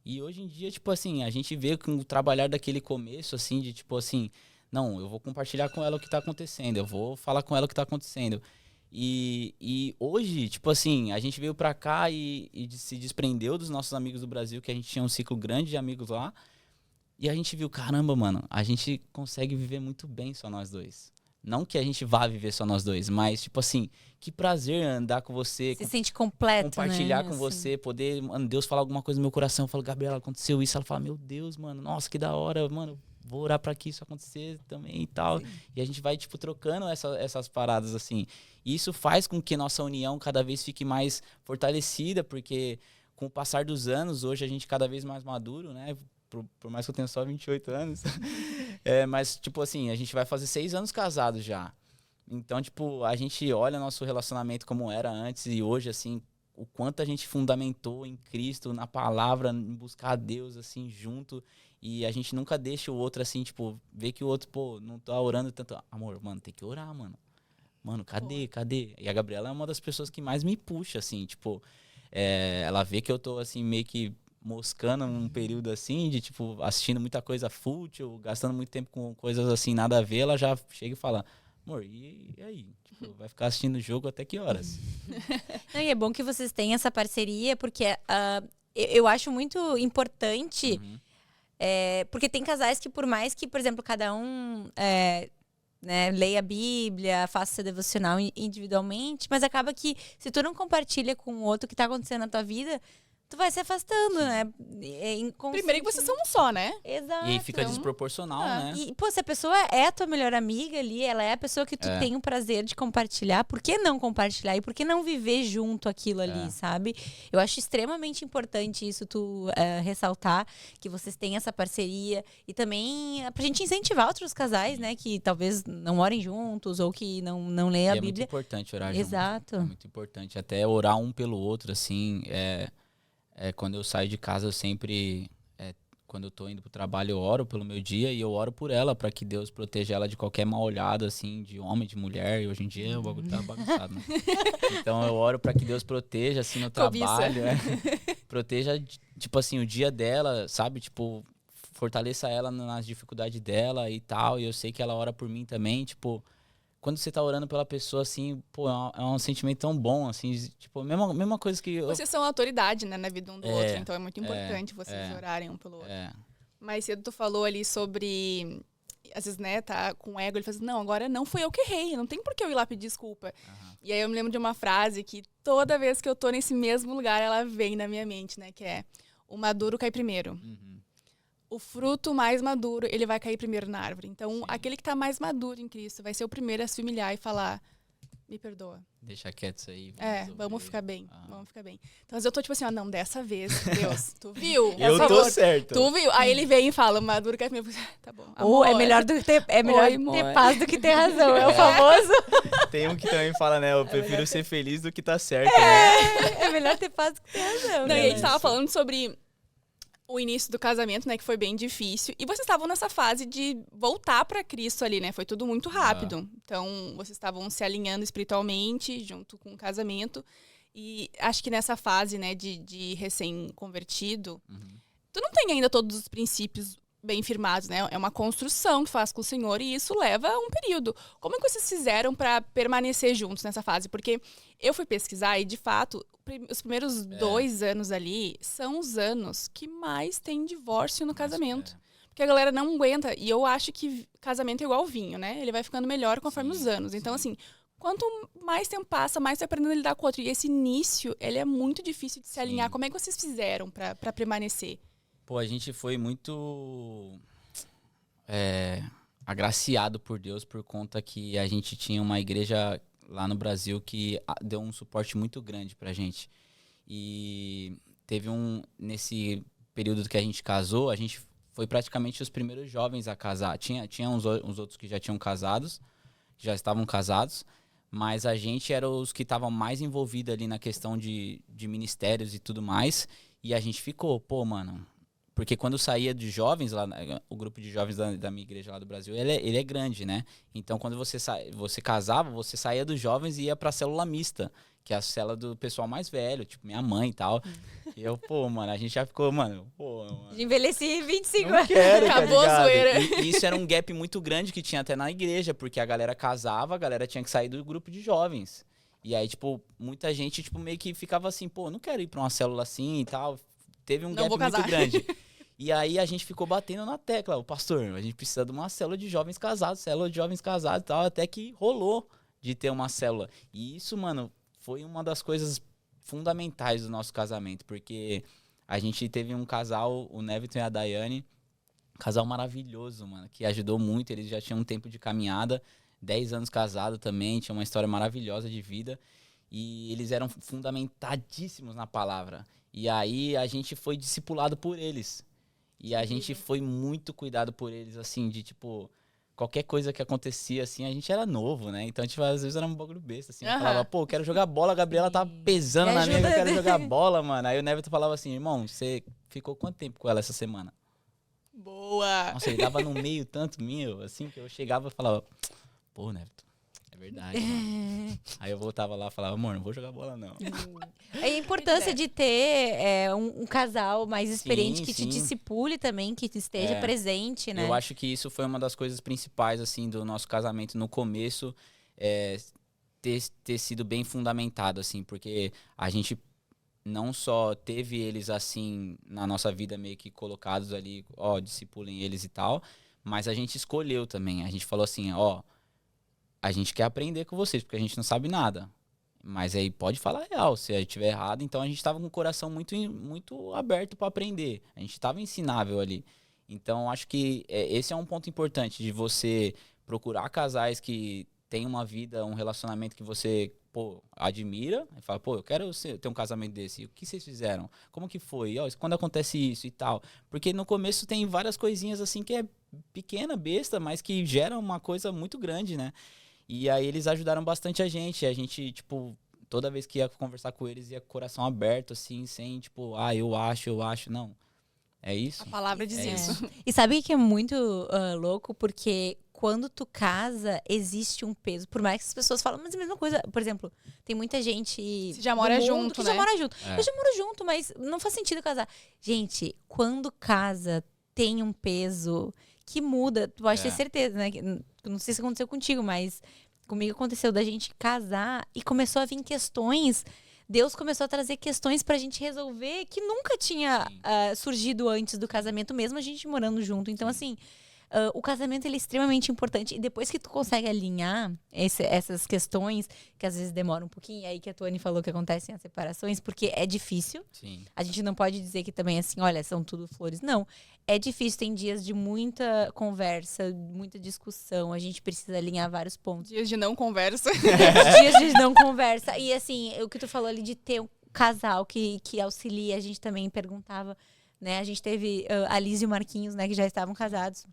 E hoje em dia, tipo assim, a gente vê com o trabalhar daquele começo, assim, de tipo assim, não, eu vou compartilhar com ela o que tá acontecendo, eu vou falar com ela o que tá acontecendo. E hoje, tipo assim, a gente veio pra cá e se desprendeu dos nossos amigos do Brasil, que a gente tinha um ciclo grande de amigos lá. E a gente viu, caramba, mano, a gente consegue viver muito bem só nós dois. Não que a gente vá viver só nós dois, mas, tipo assim, que prazer andar com você. Se sente completo, compartilhar né? com Assim. você, poder, mano, Deus falar alguma coisa no meu coração. Eu falo, Gabriela, aconteceu isso. Ela fala, meu Deus, mano, nossa, que da hora, mano, vou orar pra que isso acontecer também e tal. Sim. E a gente vai, tipo, trocando essas paradas, assim. E isso faz com que nossa união cada vez fique mais fortalecida, porque com o passar dos anos, hoje a gente cada vez mais maduro, né? Por mais que eu tenha só 28 anos. Mas, tipo assim, a gente vai fazer 6 anos casados já. Então, tipo, a gente olha nosso relacionamento como era antes e hoje, assim, o quanto a gente fundamentou em Cristo, na palavra, em buscar a Deus, assim, junto. E a gente nunca deixa o outro, assim, tipo, ver que o outro, pô, não tá orando tanto. Amor, mano, tem que orar, mano. Mano, cadê? E a Gabriela é uma das pessoas que mais me puxa, assim, tipo, ela vê que eu tô, assim, meio que moscando um período assim, de tipo, assistindo muita coisa fútil, gastando muito tempo com coisas assim, nada a ver, ela já chega e fala, amor, e aí? Tipo, vai ficar assistindo o jogo até que horas? Não, e é bom que vocês tenham essa parceria, porque eu acho muito importante, porque tem casais que, por mais que, por exemplo, cada um né, leia a Bíblia, faça seu devocional individualmente, mas acaba que se tu não compartilha com o outro o que está acontecendo na tua vida, tu vai se afastando, né? Primeiro que vocês são um só, né? Exato. E aí fica desproporcional, né? E, pô, se a pessoa é a tua melhor amiga ali, ela é a pessoa que tu tem o prazer de compartilhar, por que não compartilhar? E por que não viver junto aquilo ali, sabe? Eu acho extremamente importante isso, tu ressaltar que vocês têm essa parceria e também pra gente incentivar outros casais, né? Que talvez não orem juntos ou que não leiam a Bíblia. É muito importante orar Exato. junto. É muito importante. Até orar um pelo outro, assim, quando eu saio de casa, eu sempre, quando eu tô indo pro trabalho, eu oro pelo meu dia e eu oro por ela, para que Deus proteja ela de qualquer mal olhada, assim, de homem, de mulher. E hoje em dia o bagulho tá bagunçado, né? Então eu oro para que Deus proteja, assim, no trabalho. Proteja, tipo assim, o dia dela, sabe? Tipo, fortaleça ela nas dificuldades dela e tal. E eu sei que ela ora por mim também, tipo... Quando você tá orando pela pessoa, assim, pô, é um sentimento tão bom, assim, tipo, mesma coisa que... Vocês são autoridade, né, na vida um do outro, então é muito importante vocês orarem um pelo outro. Mais cedo tu falou ali sobre, às vezes, né, tá com ego, ele fala assim, não, agora não fui eu que errei, não tem por que eu ir lá pedir desculpa. E aí eu me lembro de uma frase que toda vez que eu tô nesse mesmo lugar, ela vem na minha mente, né, que é, o maduro cai primeiro. O fruto mais maduro, ele vai cair primeiro na árvore. Então, aquele que está mais maduro em Cristo vai ser o primeiro a se humilhar e falar, me perdoa. Deixa quieto isso aí. Vamos ficar bem. Vamos ficar bem. Então, eu tô tipo assim, não, dessa vez, Deus, tu viu? Eu tô certo. Tu viu? Aí ele vem e fala, maduro cai primeiro. Tá bom. Ou é melhor ter paz do que ter razão, é o famoso. Tem um que também fala, né, eu prefiro ser feliz do que tá certo. Né? É melhor ter paz do que ter razão. Não, e a gente tava falando sobre... o início do casamento, né, que foi bem difícil. E vocês estavam nessa fase de voltar para Cristo ali, né? Foi tudo muito rápido. Então, vocês estavam se alinhando espiritualmente junto com o casamento. E acho que nessa fase, né, de recém-convertido, tu não tem ainda todos os princípios bem firmados, né? É uma construção que faz com o Senhor e isso leva um período. Como é que vocês fizeram para permanecer juntos nessa fase? Porque eu fui pesquisar e, de fato, os primeiros 2 anos ali são os anos que mais tem divórcio no casamento. Porque a galera não aguenta. E eu acho que casamento é igual vinho, né? Ele vai ficando melhor conforme os anos. Então, assim, quanto mais tempo passa, mais você vai aprendendo a lidar com o outro. E esse início, ele é muito difícil de se alinhar. Como é que vocês fizeram para permanecer? Pô, a gente foi muito agraciado por Deus por conta que a gente tinha uma igreja lá no Brasil que deu um suporte muito grande pra gente. E teve nesse período que a gente casou, a gente foi praticamente os primeiros jovens a casar. Tinha uns outros que já tinham casados, já estavam casados, mas a gente era os que estavam mais envolvidos ali na questão de ministérios e tudo mais, e a gente ficou, pô, mano, porque quando eu saía de jovens, lá, o grupo de jovens da minha igreja lá do Brasil, ele é grande, né? Então, quando você casava, você saía dos jovens e ia pra célula mista, que é a célula do pessoal mais velho, tipo minha mãe e tal. E eu, pô, mano, a gente já ficou, mano. Envelheci 25 não anos. quero, Acabou a zoeira. E isso era um gap muito grande que tinha até na igreja, porque a galera casava, a galera tinha que sair do grupo de jovens. E aí, tipo, muita gente, tipo, meio que ficava assim, pô, não quero ir pra uma célula assim e tal. Teve um Não gap vou casar. muito grande. E aí a gente ficou batendo na tecla, o pastor, a gente precisa de uma célula de jovens casados e tal, até que rolou de ter uma célula. E isso, mano, foi uma das coisas fundamentais do nosso casamento, porque a gente teve um casal, o Neviton e a Daiane, um casal maravilhoso, mano, que ajudou muito, eles já tinham um tempo de caminhada, 10 anos casado também, tinha uma história maravilhosa de vida, e eles eram fundamentadíssimos na palavra. E aí a gente foi discipulado por eles. E a gente foi muito cuidado por eles, assim, de tipo, qualquer coisa que acontecia, assim, a gente era novo, né? Então, tipo, às vezes era um bagulho besta, assim. Eu falava, pô, eu quero jogar bola, a Gabriela tá pesando na minha, eu quero jogar bola, mano. Aí o Neverton falava assim, irmão, você ficou quanto tempo com ela essa semana? Boa! Nossa, ele dava no meio tanto meu, assim, que eu chegava e falava, pô, Neverton, é verdade, mano. Aí eu voltava lá e falava, amor, não vou jogar bola, não. A importância de ter um casal mais experiente que te sim. discipule também, que esteja presente, né? Eu acho que isso foi uma das coisas principais, assim, do nosso casamento no começo, ter sido bem fundamentado, assim, porque a gente não só teve eles, assim, na nossa vida meio que colocados ali, ó, discipulem eles e tal, mas a gente escolheu também. A gente falou assim, ó, a gente quer aprender com vocês, porque a gente não sabe nada. Mas aí pode falar real, se eu estiver errado. Então a gente estava com o coração muito aberto para aprender. A gente estava ensinável ali. Então acho que esse é um ponto importante de você procurar casais que têm uma vida, um relacionamento que você, pô, admira. E fala, pô, eu quero ter um casamento desse. O que vocês fizeram? Como que foi? Ó, quando acontece isso e tal? Porque no começo tem várias coisinhas assim que é pequena, besta, mas que gera uma coisa muito grande, né? E aí eles ajudaram bastante a gente. A gente, tipo, toda vez que ia conversar com eles, ia com o coração aberto, assim, sem, tipo, eu acho. Não. É isso. A palavra diz isso. E sabe o que é muito louco? Porque quando tu casa, existe um peso. Por mais que as pessoas falam, mas é a mesma coisa. Por exemplo, tem muita gente... Você já mora junto, que né? já mora junto. É. Eu já moro junto, mas não faz sentido casar. Gente, quando casa, tem um peso que muda. Tu pode ter certeza, né? Não sei se aconteceu contigo, mas comigo aconteceu da gente casar e começou a vir questões. Deus começou a trazer questões pra gente resolver que nunca tinha surgido antes do casamento, mesmo a gente morando junto. Então, assim, o casamento ele é extremamente importante. E depois que tu consegue alinhar essas questões, que às vezes demoram um pouquinho, e aí que a Tuane falou que acontecem as separações, porque é difícil. Sim. A gente não pode dizer que também, assim, olha, são tudo flores. Não. É difícil, tem dias de muita conversa, muita discussão. A gente precisa alinhar vários pontos. Dias de não conversa. Dias de não conversa. E assim, o que tu falou ali de ter um casal que auxilia, a gente também perguntava, né? A gente teve a Liz e o Marquinhos, né, que já estavam casados,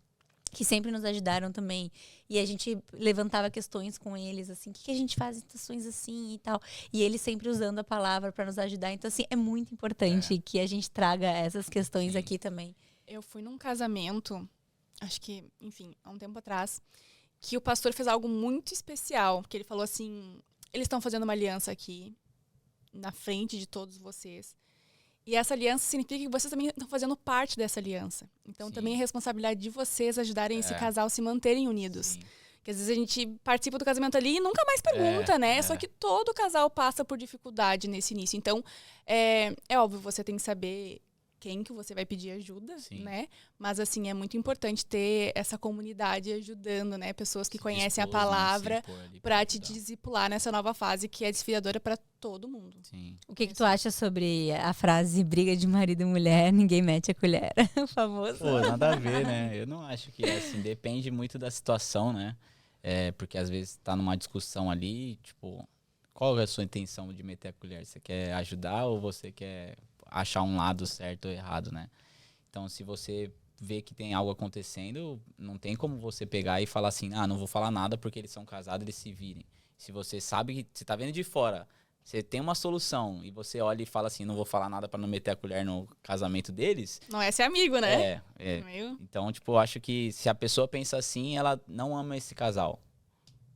que sempre nos ajudaram também. E a gente levantava questões com eles, assim, o que a gente faz em situações assim e tal. E eles sempre usando a palavra para nos ajudar. Então, assim, é muito importante que a gente traga essas questões aqui também. Eu fui num casamento, acho que, enfim, há um tempo atrás, que o pastor fez algo muito especial, que ele falou assim, eles estão fazendo uma aliança aqui, na frente de todos vocês. E essa aliança significa que vocês também estão fazendo parte dessa aliança. Então, também é responsabilidade de vocês ajudarem esse casal a se manterem unidos. Sim. Porque às vezes a gente participa do casamento ali e nunca mais pergunta, né? Só que todo casal passa por dificuldade nesse início. Então, é óbvio, você tem que saber quem que você vai pedir ajuda, né? Mas, assim, é muito importante ter essa comunidade ajudando, né? Pessoas que conhecem a palavra para te discipular nessa nova fase que é desafiadora para todo mundo. Sim. O que tu acha sobre a frase briga de marido e mulher, ninguém mete a colher? O famoso. Pô, nada a ver, né? Eu não acho que assim, depende muito da situação, né? Porque às vezes tá numa discussão ali, tipo, qual é a sua intenção de meter a colher? Você quer ajudar ou você quer achar um lado certo ou errado, né? Então, se você vê que tem algo acontecendo, não tem como você pegar e falar assim, não vou falar nada porque eles são casados, eles se virem. Se você sabe que você tá vendo de fora, você tem uma solução e você olha e fala assim, não vou falar nada pra não meter a colher no casamento deles. Não é ser amigo, né? É. Então, tipo, eu acho que se a pessoa pensa assim, ela não ama esse casal.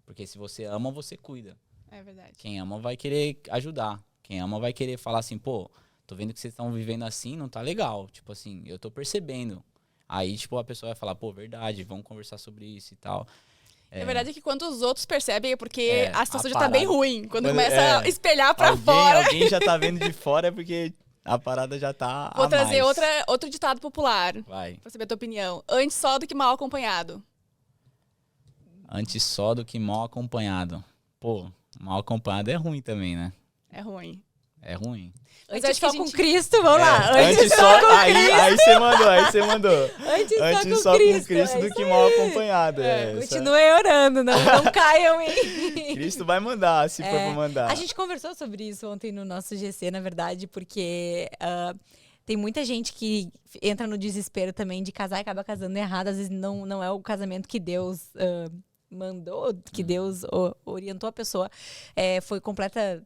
Porque se você ama, você cuida. É verdade. Quem ama vai querer ajudar. Quem ama vai querer falar assim, pô, tô vendo que vocês estão vivendo assim, não tá legal. Tipo assim, eu tô percebendo. Aí, tipo, a pessoa vai falar, pô, verdade, vamos conversar sobre isso e tal. É verdade que quando os outros percebem é porque a situação já tá bem ruim. Quando Quando começa a espelhar pra fora. Alguém já tá vendo de fora é porque a parada já tá Vou trazer mais. outro ditado popular. Vai. Pra saber a tua opinião. Antes só do que mal acompanhado. Antes só do que mal acompanhado. Pô, mal acompanhado é ruim também, né? É ruim. É ruim. Mas Antes acho que só a com gente- Cristo, vamos lá. Antes só. Aí você mandou. Antes Só com Cristo é do isso que aí. mal acompanhado. Continuem orando, não caiam em... Cristo vai mandar, se for pra mandar. A gente conversou sobre isso ontem no nosso GC, na verdade, porque tem muita gente que entra no desespero também de casar e acaba casando errado. Às vezes não é o casamento que Deus mandou, que Deus orientou a pessoa. Foi completa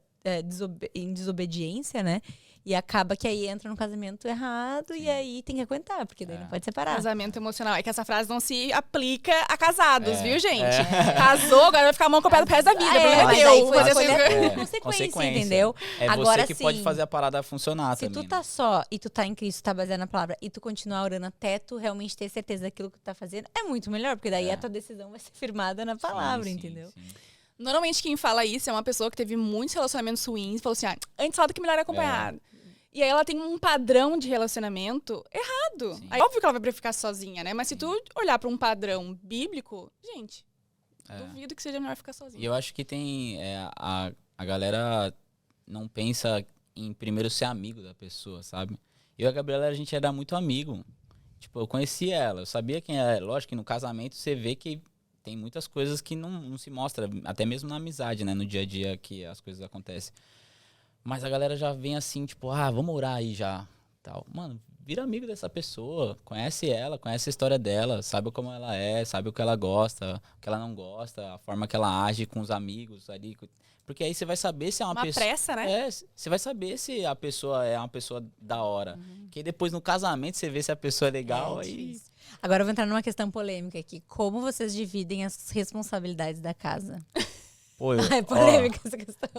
em desobediência, né? E acaba que aí entra no casamento errado e aí tem que aguentar, porque daí não pode separar. Casamento emocional. É que essa frase não se aplica a casados, viu, gente? É. Casou, agora vai ficar a mão com o pé do resto da vida. Problema mas é aí teu. foi Fazer escolha assim- tua, consequência, entendeu? É Agora, você que pode sim, fazer a parada funcionar se também. tu tá só e tu tá em Cristo, tá baseado na palavra, e tu continuar orando até tu realmente ter certeza daquilo que tu tá fazendo, é muito melhor, porque daí a tua decisão vai ser firmada na palavra, Sim, entendeu? sim. Normalmente quem fala isso é uma pessoa que teve muitos relacionamentos ruins e falou assim, antes só do que melhor acompanhado. E aí ela tem um padrão de relacionamento errado. Sim. Aí óbvio que ela vai preferir ficar sozinha, né? Mas se tu olhar pra um padrão bíblico, gente, duvido que seja melhor ficar E sozinha. eu acho que tem. A galera não pensa em primeiro ser amigo da pessoa, sabe? Eu e a Gabriela, a gente era muito amigo. Tipo, eu conhecia ela, eu sabia quem ela era. Lógico que no casamento você vê que tem muitas coisas que não se mostra, até mesmo na amizade, né? No dia a dia que as coisas acontecem. Mas a galera já vem assim, tipo, vamos orar aí já. Tal. Mano, vira amigo dessa pessoa, conhece ela, conhece a história dela, sabe como ela é, sabe o que ela gosta, o que ela não gosta, a forma que ela age com os amigos ali. Porque aí você vai saber se é uma pessoa... pressa, né? Você vai saber se a pessoa é uma pessoa da hora. Porque depois no casamento você vê se a pessoa é legal, aí... difícil. Agora eu vou entrar numa questão polêmica aqui. Como vocês dividem as responsabilidades da casa? Pô, É polêmica essa questão.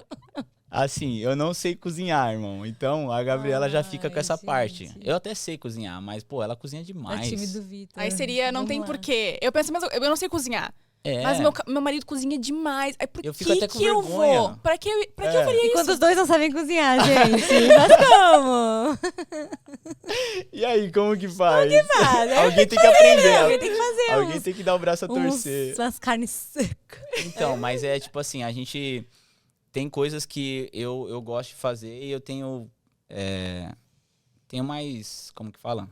Assim, eu não sei cozinhar, irmão. Então, a Gabriela já fica com essa gente. parte. Eu até sei cozinhar, mas, pô, ela cozinha É o demais. time do Vitor. Aí seria, não Vamos tem lá. porquê. Eu penso, mas eu não sei cozinhar. Mas meu marido cozinha demais. Aí por Eu fico até com que eu vergonha. vou? Pra que eu faria E isso? quando os dois não sabem cozinhar, gente? Mas como? E aí, como que faz? faz? Alguém tem que aprender. Alguém tem que fazer Alguém tem que dar o braço a torcer. umas carnes secas. Então, mas é tipo assim, a gente tem coisas que eu gosto de fazer e eu tenho mais, como que fala?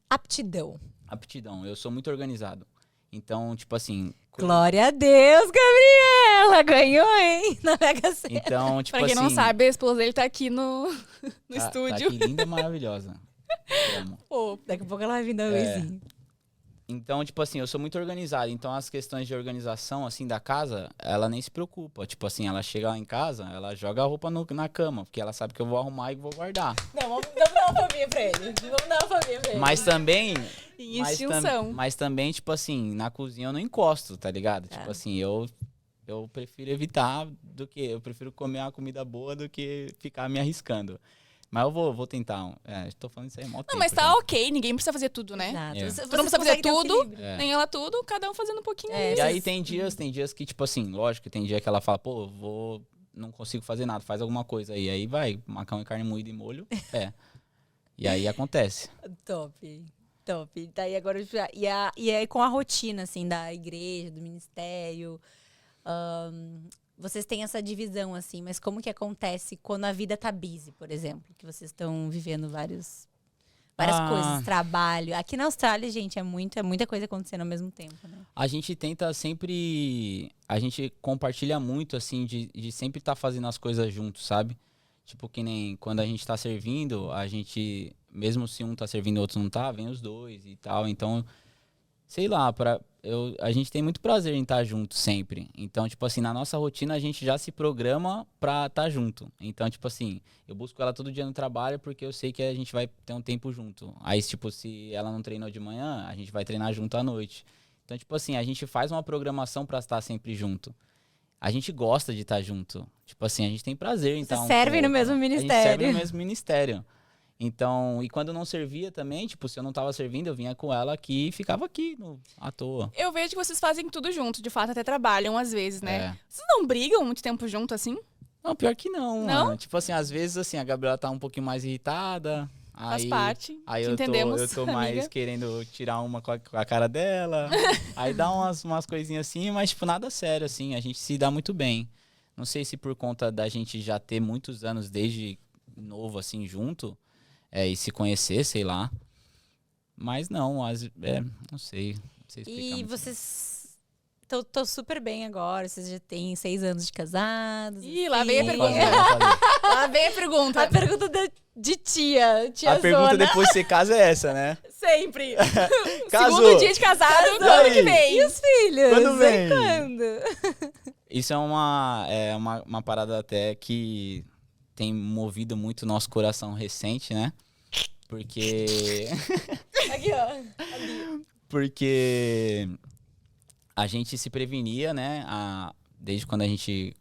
Aptidão. Aptidão. Eu sou muito organizado. Então, tipo assim... Glória a Deus, Gabriela! Ganhou, hein? Na Mega Sena. Então, tipo Pra quem assim... não sabe, a esposa dele tá aqui no tá estúdio. aqui linda e maravilhosa. Eu amo. Pô, Daqui a pouco ela vai vir dar um beijinho. Então, tipo assim, eu sou muito organizado. Então, as questões de organização, assim, da casa, ela nem se preocupa. Tipo assim, ela chega lá em casa, ela joga a roupa na cama, porque ela sabe que eu vou arrumar e vou guardar. Não, vamos dar uma família pra ele. Vamos dar uma família pra ele. Mas também... em extinção. Mas também, tipo assim, na cozinha eu não encosto, tá ligado? Tipo assim, eu prefiro evitar do que... Eu prefiro comer uma comida boa do que ficar me arriscando. Mas eu vou tentar. Tô falando isso aí há mó Não, tempo mas tá já. ok, ninguém precisa fazer tudo, né? Exato. É. Você Tu não precisa fazer consegue ter um tudo, equilíbrio. nem ela tudo, cada um fazendo um pouquinho. É. E aí tem dias que, tipo assim, lógico que tem dia que ela fala, pô, não consigo fazer nada, faz alguma coisa aí. Aí vai, macarrão e carne moída e molho, E aí acontece. Top. Daí agora e aí com a rotina assim da igreja, do ministério, vocês têm essa divisão assim, mas como que acontece quando a vida tá busy, por exemplo, que vocês estão vivendo várias coisas, trabalho. Aqui na Austrália, gente, é muita coisa acontecendo ao mesmo tempo, né? A gente tenta sempre... A gente compartilha muito, assim, de sempre estar fazendo as coisas juntos, sabe? Tipo, que nem quando a gente tá servindo, a gente, mesmo se um tá servindo e o outro não tá, vem os dois e tal. Então, sei lá, a gente tem muito prazer em estar junto sempre. Então, tipo assim, na nossa rotina a gente já se programa pra estar junto. Então, tipo assim, eu busco ela todo dia no trabalho porque eu sei que a gente vai ter um tempo junto. Aí, tipo, se ela não treinou de manhã, a gente vai treinar junto à noite. Então, tipo assim, a gente faz uma programação pra estar sempre junto. A gente gosta de estar junto. Tipo assim, a gente tem prazer em estar Vocês servem no mesmo A gente ministério. serve no mesmo ministério. Então, e quando não servia também, tipo, se eu não tava servindo, eu vinha com ela aqui e ficava aqui à toa. Eu vejo que vocês fazem tudo junto, de fato, até trabalham às vezes, né? É. Vocês não brigam muito tempo junto assim? Não, pior que não, Não? mano. Tipo assim, às vezes, assim, a Gabriela tá um pouquinho mais irritada. Faz Aí, parte. aí te eu entendemos, tô mais amiga. querendo tirar uma com a cara dela. Aí dá umas coisinhas assim, mas, tipo, nada sério, assim. A gente se dá muito bem. Não sei se por conta da gente já ter muitos anos desde novo, assim, junto, e se conhecer, sei lá. Mas não, não sei. Não sei explicar E muito bem. vocês estão super bem agora, vocês já têm 6 anos de casados. Ih, lá vem a enfim. pergunta. Já falei. Lá vem a pergunta. A pergunta de tia A pergunta Zona. depois de você casa é essa, né? Sempre. Casou. Segundo dia de casado, E ano que aí? vem. E os filhos? Quando vem? Quando? Isso é uma parada até que tem movido muito o nosso coração recente, né? Porque Aqui, ó. Ali. porque a gente se prevenia, né? Desde quando a gente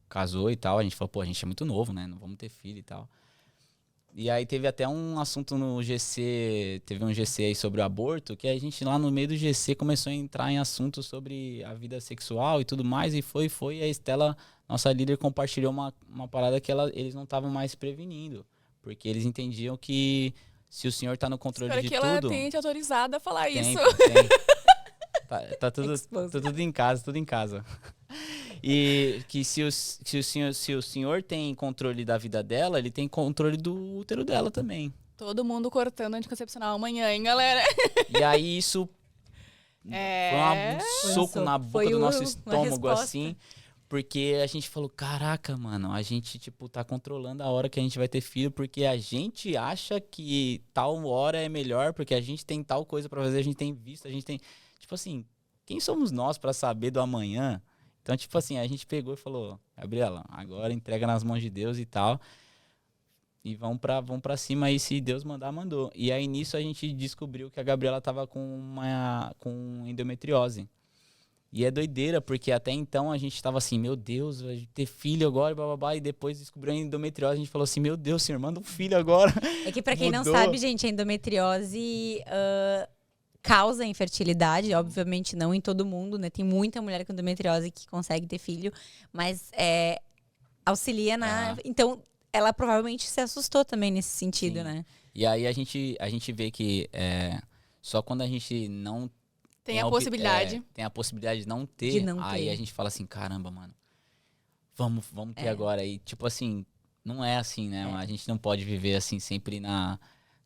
casou e tal, a gente falou, pô, a gente é muito novo, né? Não vamos ter filho e tal. E aí teve até um assunto no GC, teve um GC aí sobre o aborto, que a gente lá no meio do GC começou a entrar em assuntos sobre a vida sexual e tudo mais, e foi, e a Estela, nossa líder, compartilhou uma parada que eles não estavam mais se prevenindo, porque eles entendiam que se o senhor tá no controle Espero de que ela tudo... tenha te autorizado a falar Tem, isso. tem. Tá tudo, Exposed. tudo em casa, tudo em casa. E que se o senhor tem controle da vida dela, ele tem controle do útero dela também. Todo mundo cortando anticoncepcional amanhã, hein, galera? E aí isso É. foi um soco na boca do nosso uma estômago, resposta. assim. Porque a gente falou, caraca, mano, a gente, tipo, tá controlando a hora que a gente vai ter filho, porque a gente acha que tal hora é melhor, porque a gente tem tal coisa pra fazer, a gente tem visto, a gente tem... Tipo assim, quem somos nós pra saber do amanhã? Então, tipo assim, a gente pegou e falou, Gabriela, agora entrega nas mãos de Deus e tal. E vamos pra cima aí, se Deus mandar, mandou. E aí, nisso, a gente descobriu que a Gabriela tava com endometriose. E é doideira, porque até então a gente tava assim, meu Deus, vai ter filho agora, bababá. E depois descobriu a endometriose, a gente falou assim, meu Deus, senhor, manda um filho agora. É que pra quem não Mudou. sabe, gente, a endometriose causa infertilidade, obviamente não em todo mundo, né? Tem muita mulher com endometriose que consegue ter filho, mas auxilia na... Então, ela provavelmente se assustou também nesse sentido, Sim. né? E aí a gente vê que só quando a gente não Tem a possibilidade. tem a possibilidade de não ter, De não aí ter. a gente fala assim, caramba, mano, vamos ter agora. E tipo assim, não é assim, né? A gente não pode viver assim sempre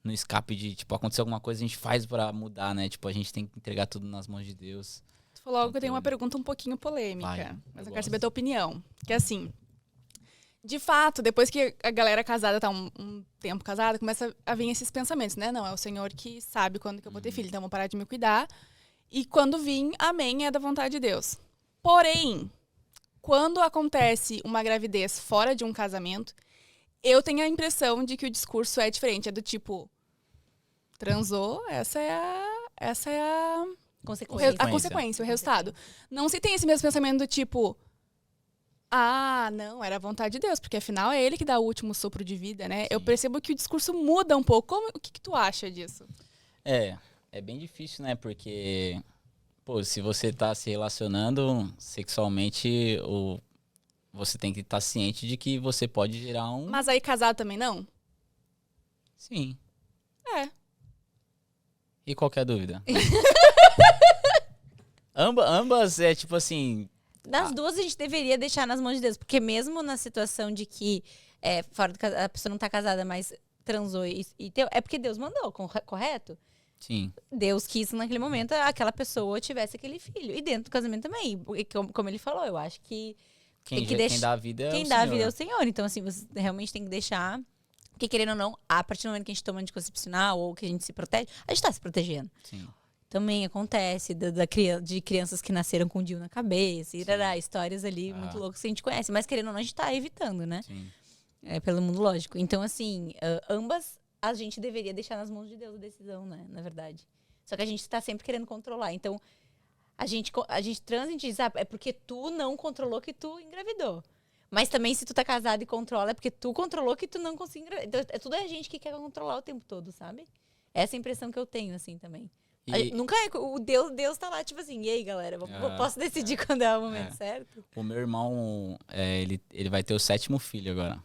no escape de, tipo, acontecer alguma coisa, a gente faz pra mudar, né? Tipo, a gente tem que entregar tudo nas mãos de Deus. Tu falou algo que eu tenho uma pergunta um pouquinho polêmica. Vai, Mas eu eu quero gosto. saber a tua opinião. Que é assim, de fato, depois que a galera casada tá um tempo casada, começa a vir esses pensamentos, né? Não, é o Senhor que sabe quando que eu vou ter filho, então eu vou parar de me cuidar. E quando vim, amém, é da vontade de Deus. Porém, quando acontece uma gravidez fora de um casamento, eu tenho a impressão de que o discurso é diferente. É do tipo, transou, essa é a consequência, o resultado. Não se tem esse mesmo pensamento do tipo, não, era a vontade de Deus, porque afinal é ele que dá o último sopro de vida, né? Sim. Eu percebo que o discurso muda um pouco. O que tu acha disso? É bem difícil, né? Porque, pô, se você tá se relacionando sexualmente, você tem que estar ciente de que você pode gerar um... Mas aí casado também não? Sim. É. E qual que é a dúvida? Ambas é tipo assim... Das duas a gente deveria deixar nas mãos de Deus, porque mesmo na situação de que a pessoa não tá casada, mas transou é porque Deus mandou, correto? Sim. Deus quis naquele momento aquela pessoa tivesse aquele filho. E dentro do casamento também. E como ele falou, eu acho que Quem dá a vida é Quem o dá a Senhor. vida é o Senhor. Então, assim, você realmente tem que deixar. Porque, querendo ou não, a partir do momento que a gente toma anticoncepcional ou que a gente se protege, a gente tá se protegendo. Sim. Também acontece de crianças que nasceram com DIU na cabeça, histórias ali muito loucas que a gente conhece. Mas, querendo ou não, a gente tá evitando, né? Sim. Pelo mundo lógico. Então, assim, ambas a gente deveria deixar nas mãos de Deus a decisão, né? Na verdade. Só que a gente tá sempre querendo controlar. Então, a gente transa e a gente diz, é porque tu não controlou que tu engravidou. Mas também, se tu tá casado e controla, é porque tu controlou que tu não conseguiu engravidar. Então, tudo a gente que quer controlar o tempo todo, sabe? Essa é a impressão que eu tenho, assim, também. Nunca é. O Deus tá lá, tipo assim, e aí, galera, posso decidir quando é o momento certo? O meu irmão, ele vai ter o 7º filho agora.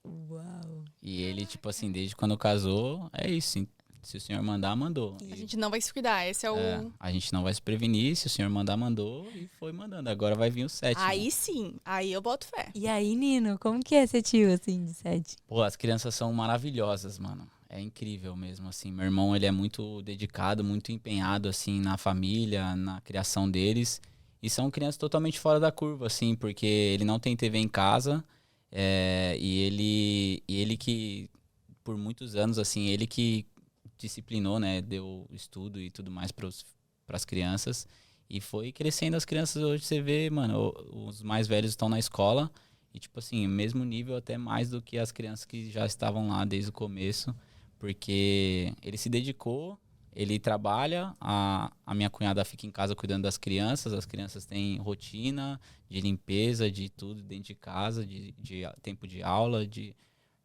Uau. E ele, tipo assim, desde quando casou, é isso. Se o senhor mandar, mandou. A gente não vai se cuidar, esse é o... A gente não vai se prevenir, se o senhor mandar, mandou. E foi mandando. Agora vai vir o 7º. Aí sim, aí eu boto fé. E aí, Nino, como que é ser tio, assim, de 7? Pô, as crianças são maravilhosas, mano. É incrível mesmo, assim. Meu irmão, ele é muito dedicado, muito empenhado, assim, na família, na criação deles. E são crianças totalmente fora da curva, assim, porque ele não tem TV em casa. E ele que, por muitos anos, assim, ele que disciplinou, né? Deu estudo e tudo mais para as crianças. E foi crescendo as crianças. Hoje você vê, mano, os mais velhos estão na escola. E, tipo assim, mesmo nível, até mais do que as crianças que já estavam lá desde o começo. Porque ele se dedicou, ele trabalha, a minha cunhada fica em casa cuidando das crianças. As crianças têm rotina de limpeza, de tudo dentro de casa, de tempo de aula,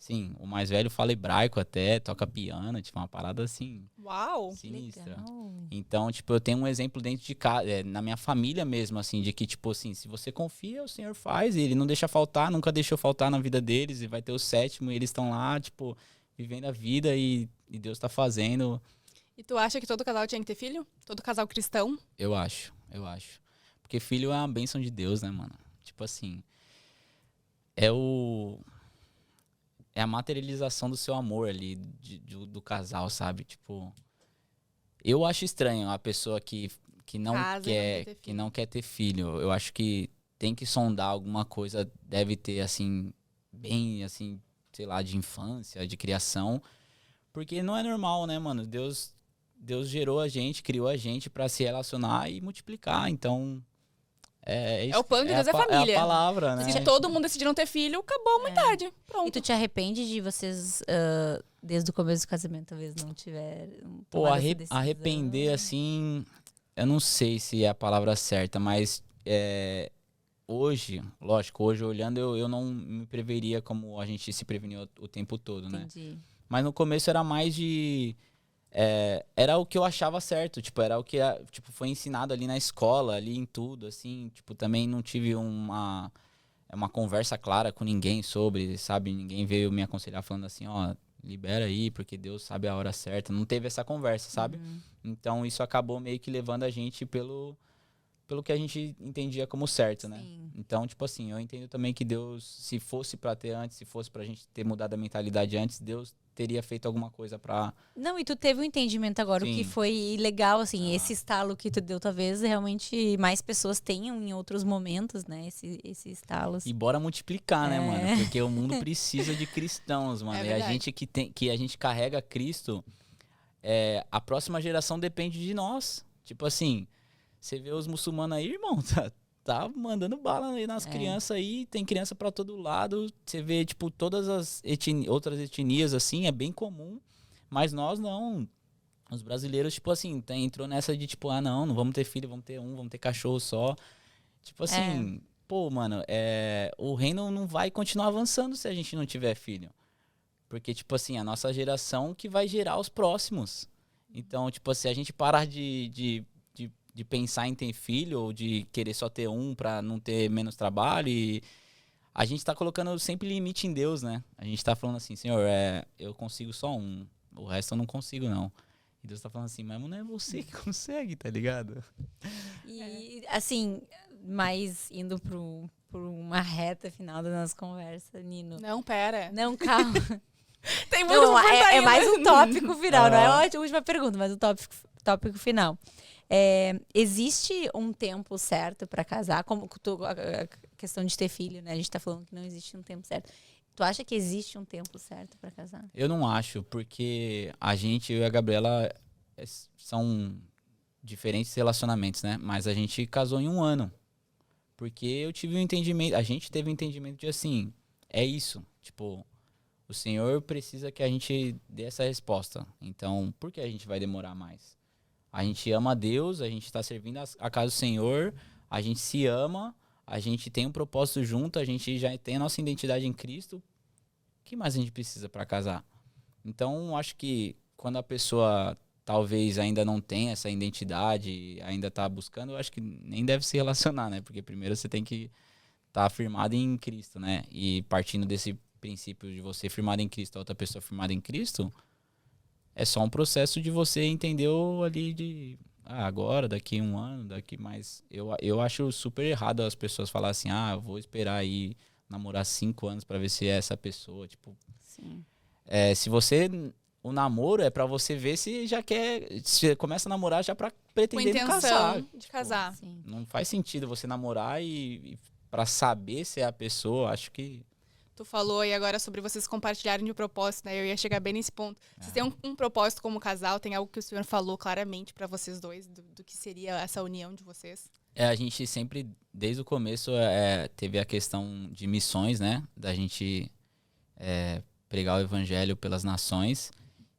sim, o mais velho fala hebraico até, toca piano, tipo, uma parada assim, Uau! sinistra. Legal. Então, tipo, eu tenho um exemplo dentro de casa, na minha família mesmo, assim, de que, tipo assim, se você confia, o Senhor faz, e ele não deixa faltar, nunca deixou faltar na vida deles, e vai ter o 7º, e eles estão lá, tipo, vivendo a vida, e Deus tá fazendo. E tu acha que todo casal tinha que ter filho? Todo casal cristão? Eu acho. Porque filho é uma bênção de Deus, né, mano? Tipo assim, é a materialização do seu amor ali, do casal, sabe? Tipo, eu acho estranho a pessoa que não quer ter filho. Eu acho que tem que sondar alguma coisa, deve ter, assim, bem, assim, sei lá, de infância, de criação. Porque não é normal, né, mano? Deus gerou a gente, criou a gente pra se relacionar e multiplicar. Então, o plano de Deus é família. É a palavra, né? Se todo mundo decidir não ter filho, acabou a humanidade. Pronto. E tu te arrepende de vocês, desde o começo do casamento, talvez não tiveram Pô, tomado essa decisão? arrepender, assim, eu não sei se é a palavra certa, mas hoje, lógico, olhando, eu não me preveria como a gente se preveniu o tempo todo, né? Entendi. Mas no começo era mais de... era o que eu achava certo, tipo, era o que tipo, foi ensinado ali na escola, ali em tudo, assim, tipo, também não tive uma conversa clara com ninguém sobre, sabe, ninguém veio me aconselhar falando assim, ó, libera aí, porque Deus sabe a hora certa, não teve essa conversa, sabe? Então isso acabou meio que levando a gente pelo que a gente entendia como certo, né? Sim. Então, tipo assim, eu entendo também que Deus, se fosse pra ter antes, se fosse pra gente ter mudado a mentalidade antes, Deus teria feito alguma coisa pra... Não, e tu teve um entendimento agora, Sim. o que foi legal, assim, esse estalo que tu deu, talvez realmente mais pessoas tenham em outros momentos, né, esse estalo. E bora multiplicar, né, mano? Porque o mundo precisa de cristãos, mano. E a gente que a gente carrega Cristo, a próxima geração depende de nós. Tipo assim, você vê os muçulmanos aí, irmão, tá mandando bala aí nas crianças aí, tem criança pra todo lado. Você vê, tipo, todas as outras etnias, assim, é bem comum. Mas nós não. Os brasileiros, tipo assim, entrou nessa de, tipo, não vamos ter filho, vamos ter cachorro só. Tipo assim, pô, mano, o reino não vai continuar avançando se a gente não tiver filho. Porque, tipo assim, a nossa geração que vai gerar os próximos. Então, tipo assim, a gente parar de pensar em ter filho ou de querer só ter um pra não ter menos trabalho. E a gente tá colocando sempre limite em Deus, né? A gente tá falando assim, Senhor, eu consigo só um, o resto eu não consigo, não. E Deus tá falando assim, mas não é você que consegue, tá ligado? E, assim, mas indo por uma reta final da nossa conversa, Nino. Não, pera. Não, calma. Tem muito Não, pra contar é ainda. mais um tópico final, não é a última pergunta, mas o tópico final. Existe um tempo certo para casar? Como a questão de ter filho, né? A gente tá falando que não existe um tempo certo. Tu acha que existe um tempo certo para casar? Eu não acho, porque eu e a Gabriela são diferentes relacionamentos, né? Mas a gente casou em 1 ano. Porque eu tive um entendimento, a gente teve um entendimento de assim, é isso. Tipo, o Senhor precisa que a gente dê essa resposta. Então, por que a gente vai demorar mais? A gente ama a Deus, a gente está servindo a casa do Senhor, a gente se ama, a gente tem um propósito junto, a gente já tem a nossa identidade em Cristo. O que mais a gente precisa para casar? Então, acho que quando a pessoa talvez ainda não tenha essa identidade, ainda está buscando, eu acho que nem deve se relacionar, né? Porque primeiro você tem que estar firmado em Cristo, né? E partindo desse princípio de você firmado em Cristo, a outra pessoa firmada em Cristo, é só um processo de você entender ali de agora, daqui 1 ano, daqui mais. Eu acho super errado as pessoas falarem assim, eu vou esperar aí namorar 5 anos para ver se é essa pessoa. Tipo, Sim. se você. O namoro é pra você ver se já quer. Se começa a namorar já pra Com pretender intenção casar. de casar. Sim. Não faz sentido você namorar e pra saber se é a pessoa, acho que. Tu falou aí agora sobre vocês compartilharem de propósito, né? Eu ia chegar bem nesse ponto. Vocês têm um propósito como casal? Tem algo que o senhor falou claramente pra vocês dois do que seria essa união de vocês? A gente sempre, desde o começo, teve a questão de missões, né? Da gente pregar o evangelho pelas nações.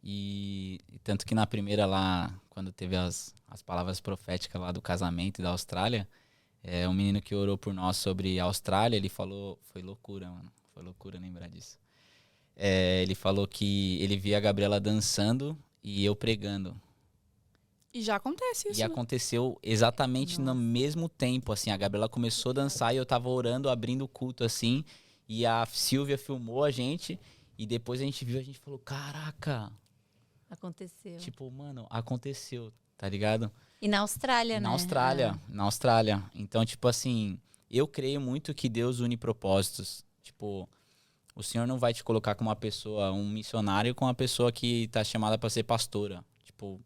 E tanto que na primeira lá, quando teve as palavras proféticas lá do casamento e da Austrália, um menino que orou por nós sobre a Austrália, ele falou, foi loucura, mano. Foi loucura lembrar disso. Ele falou que ele via a Gabriela dançando e eu pregando. E já acontece isso, E né? aconteceu exatamente no mesmo tempo, assim. A Gabriela começou a dançar e eu tava orando, abrindo o culto, assim. E a Silvia filmou a gente. E depois a gente viu, a gente falou, caraca. Aconteceu. Tipo, mano, aconteceu, tá ligado? E na Austrália, né? Na Austrália. Então, tipo assim, eu creio muito que Deus une propósitos. Tipo, o Senhor não vai te colocar como uma pessoa, um missionário, com uma pessoa que tá chamada pra ser pastora. Tipo,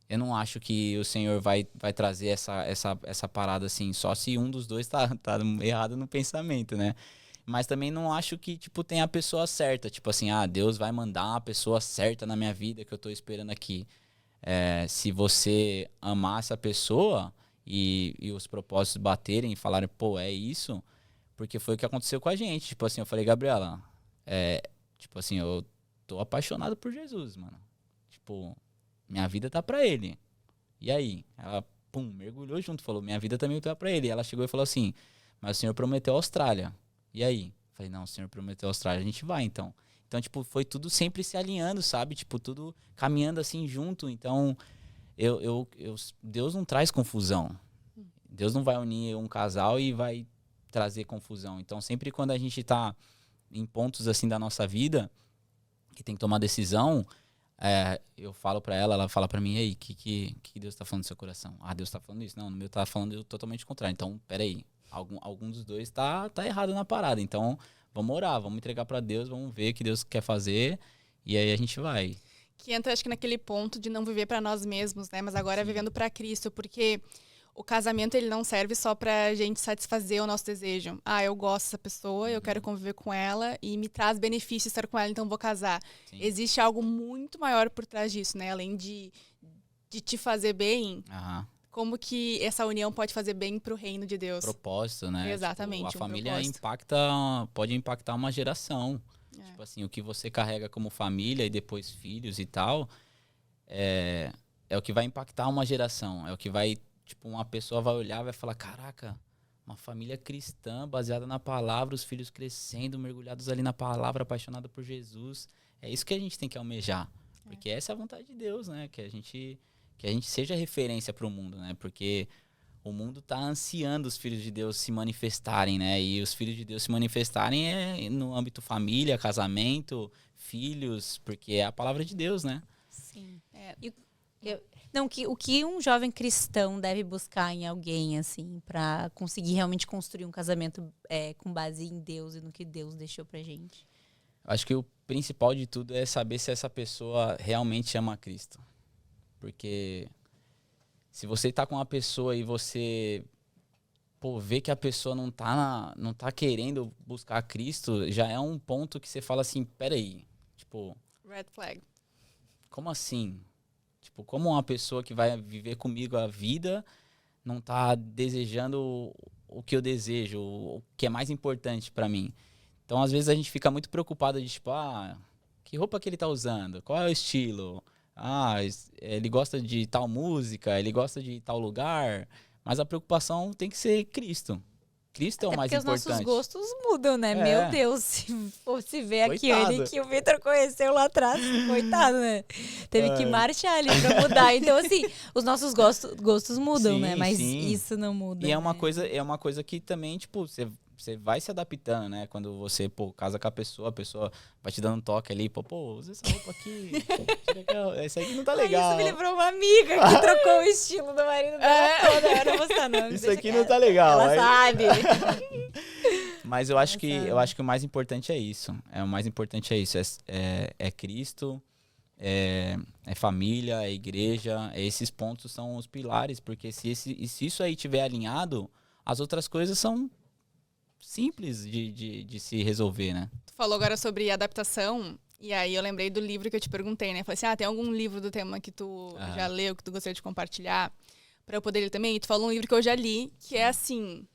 eu não acho que o Senhor vai trazer essa parada assim, só se um dos dois tá errado no pensamento, né? Mas também não acho que, tipo, tem a pessoa certa. Tipo assim, Deus vai mandar uma pessoa certa na minha vida que eu tô esperando aqui. Se você amar essa pessoa e os propósitos baterem e falarem, pô, é isso, porque foi o que aconteceu com a gente. Tipo assim, eu falei, Gabriela, tipo assim, eu tô apaixonado por Jesus, mano. Tipo, minha vida tá pra ele. E aí? Ela, pum, mergulhou junto, falou, minha vida também tá pra ele. E ela chegou e falou assim, mas o Senhor prometeu a Austrália. E aí? Falei, não, o Senhor prometeu a Austrália, a gente vai, então. Então, tipo, foi tudo sempre se alinhando, sabe? Tipo, tudo caminhando assim junto. Então, Deus não traz confusão. Deus não vai unir um casal e vai trazer confusão. Então, sempre quando a gente tá em pontos assim da nossa vida que tem que tomar decisão, eu falo pra ela fala pra mim, ei, que Deus tá falando no seu coração? Deus tá falando isso? Não, no meu tá falando totalmente o contrário. Então, peraí, algum dos dois tá errado na parada. Então, vamos orar, vamos entregar pra Deus, vamos ver o que Deus quer fazer e aí a gente vai. Que entra, acho que naquele ponto de não viver pra nós mesmos, né? Mas agora vivendo pra Cristo, porque o casamento ele não serve só pra gente satisfazer o nosso desejo. Eu gosto dessa pessoa, eu quero conviver com ela e me traz benefício estar com ela, então vou casar. Sim. Existe algo muito maior por trás disso, né? Além de te fazer bem, como que essa união pode fazer bem pro reino de Deus? Propósito, né? Exatamente. Tipo, a família propósito. pode impactar uma geração. Tipo assim, o que você carrega como família e depois filhos e tal, é o que vai impactar uma geração. É o que vai, tipo, uma pessoa vai olhar e vai falar, caraca, uma família cristã, baseada na palavra, os filhos crescendo, mergulhados ali na palavra, apaixonados por Jesus. É isso que a gente tem que almejar. Porque essa é a vontade de Deus, né? Que a gente seja referência para o mundo, né? Porque o mundo tá ansiando os filhos de Deus se manifestarem, né? E os filhos de Deus se manifestarem no âmbito família, casamento, filhos, porque é a palavra de Deus, né? Sim. O que um jovem cristão deve buscar em alguém, assim, pra conseguir realmente construir um casamento com base em Deus e no que Deus deixou pra gente? Acho que o principal de tudo é saber se essa pessoa realmente ama Cristo. Porque se você tá com uma pessoa e você vê que a pessoa não tá querendo buscar Cristo, já é um ponto que você fala assim, peraí, tipo, Red flag. como assim? Tipo, como uma pessoa que vai viver comigo a vida não tá desejando o que eu desejo, o que é mais importante pra mim? Então, às vezes, a gente fica muito preocupado de, tipo, que roupa que ele tá usando? Qual é o estilo? Ele gosta de tal música, ele gosta de tal lugar. Mas a preocupação tem que ser Cristo. Cristo é o mais importante. Porque os nossos gostos mudam, né? É. Meu Deus, se vê aqui Coitado. ele que o Vitor conheceu lá atrás, coitado, né? Teve que marchar ali pra mudar. Então, assim, os nossos gostos mudam, Sim, né? Mas sim. isso não muda. E é né? uma coisa que também, tipo, você vai se adaptando, né? Quando você, casa com a pessoa vai te dando um toque ali, usa essa roupa aqui. Esse aqui não tá legal. Isso me lembrou uma amiga que trocou o estilo do marido dela toda. Eu não vou citar nome. Isso deixa aqui quieto. não tá legal. Ela sabe. Mas eu acho que o mais importante é isso. O mais importante é isso. É Cristo, é família, é igreja. Esses pontos são os pilares. Porque se isso aí estiver alinhado, as outras coisas são simples de se resolver, né? Tu falou agora sobre adaptação, e aí eu lembrei do livro que eu te perguntei, né? Falei assim, tem algum livro do tema que tu já leu, que tu gostaria de compartilhar, pra eu poder ler também? E tu falou um livro que eu já li, que é assim,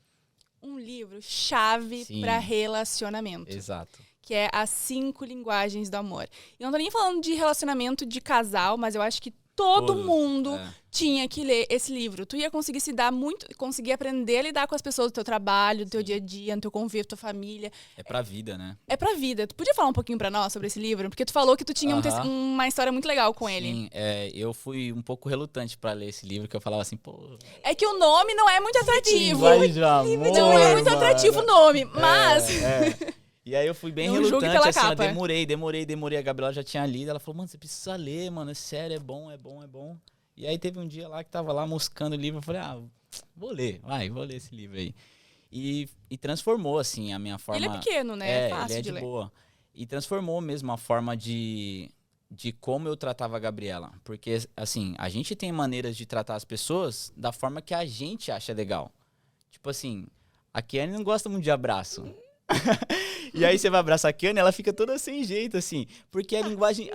um livro chave pra relacionamento. Exato. Que é As 5 Linguagens do Amor. E não tô nem falando de relacionamento de casal, mas eu acho que todo mundo tinha que ler esse livro. Tu ia conseguir se dar muito, conseguir aprender a lidar com as pessoas do teu trabalho, do teu dia a dia, no teu convívio, tua família. É pra vida, né? É pra vida. Tu podia falar um pouquinho pra nós sobre esse livro? Porque tu falou que tu tinha uma história muito legal com ele. Sim, eu fui um pouco relutante pra ler esse livro, que eu falava assim, É que o nome não é muito atrativo. Linguagem do amor, Não é muito atrativo o nome, mas... E aí eu fui bem Não julgue relutante, pela assim, capa. eu demorei. A Gabriela já tinha lido, ela falou, mano, você precisa ler, mano, é sério, é bom. E aí teve um dia lá que tava lá moscando o livro, eu falei, vou ler esse livro aí. E transformou, assim, a minha forma... Ele é pequeno, né? É fácil ele é de ler. boa. E transformou mesmo a forma de como eu tratava a Gabriela. Porque, assim, a gente tem maneiras de tratar as pessoas da forma que a gente acha legal. Tipo assim, a Kiane não gosta muito de abraço. E aí você vai abraçar a Kiane, ela fica toda sem jeito, assim. Porque a linguagem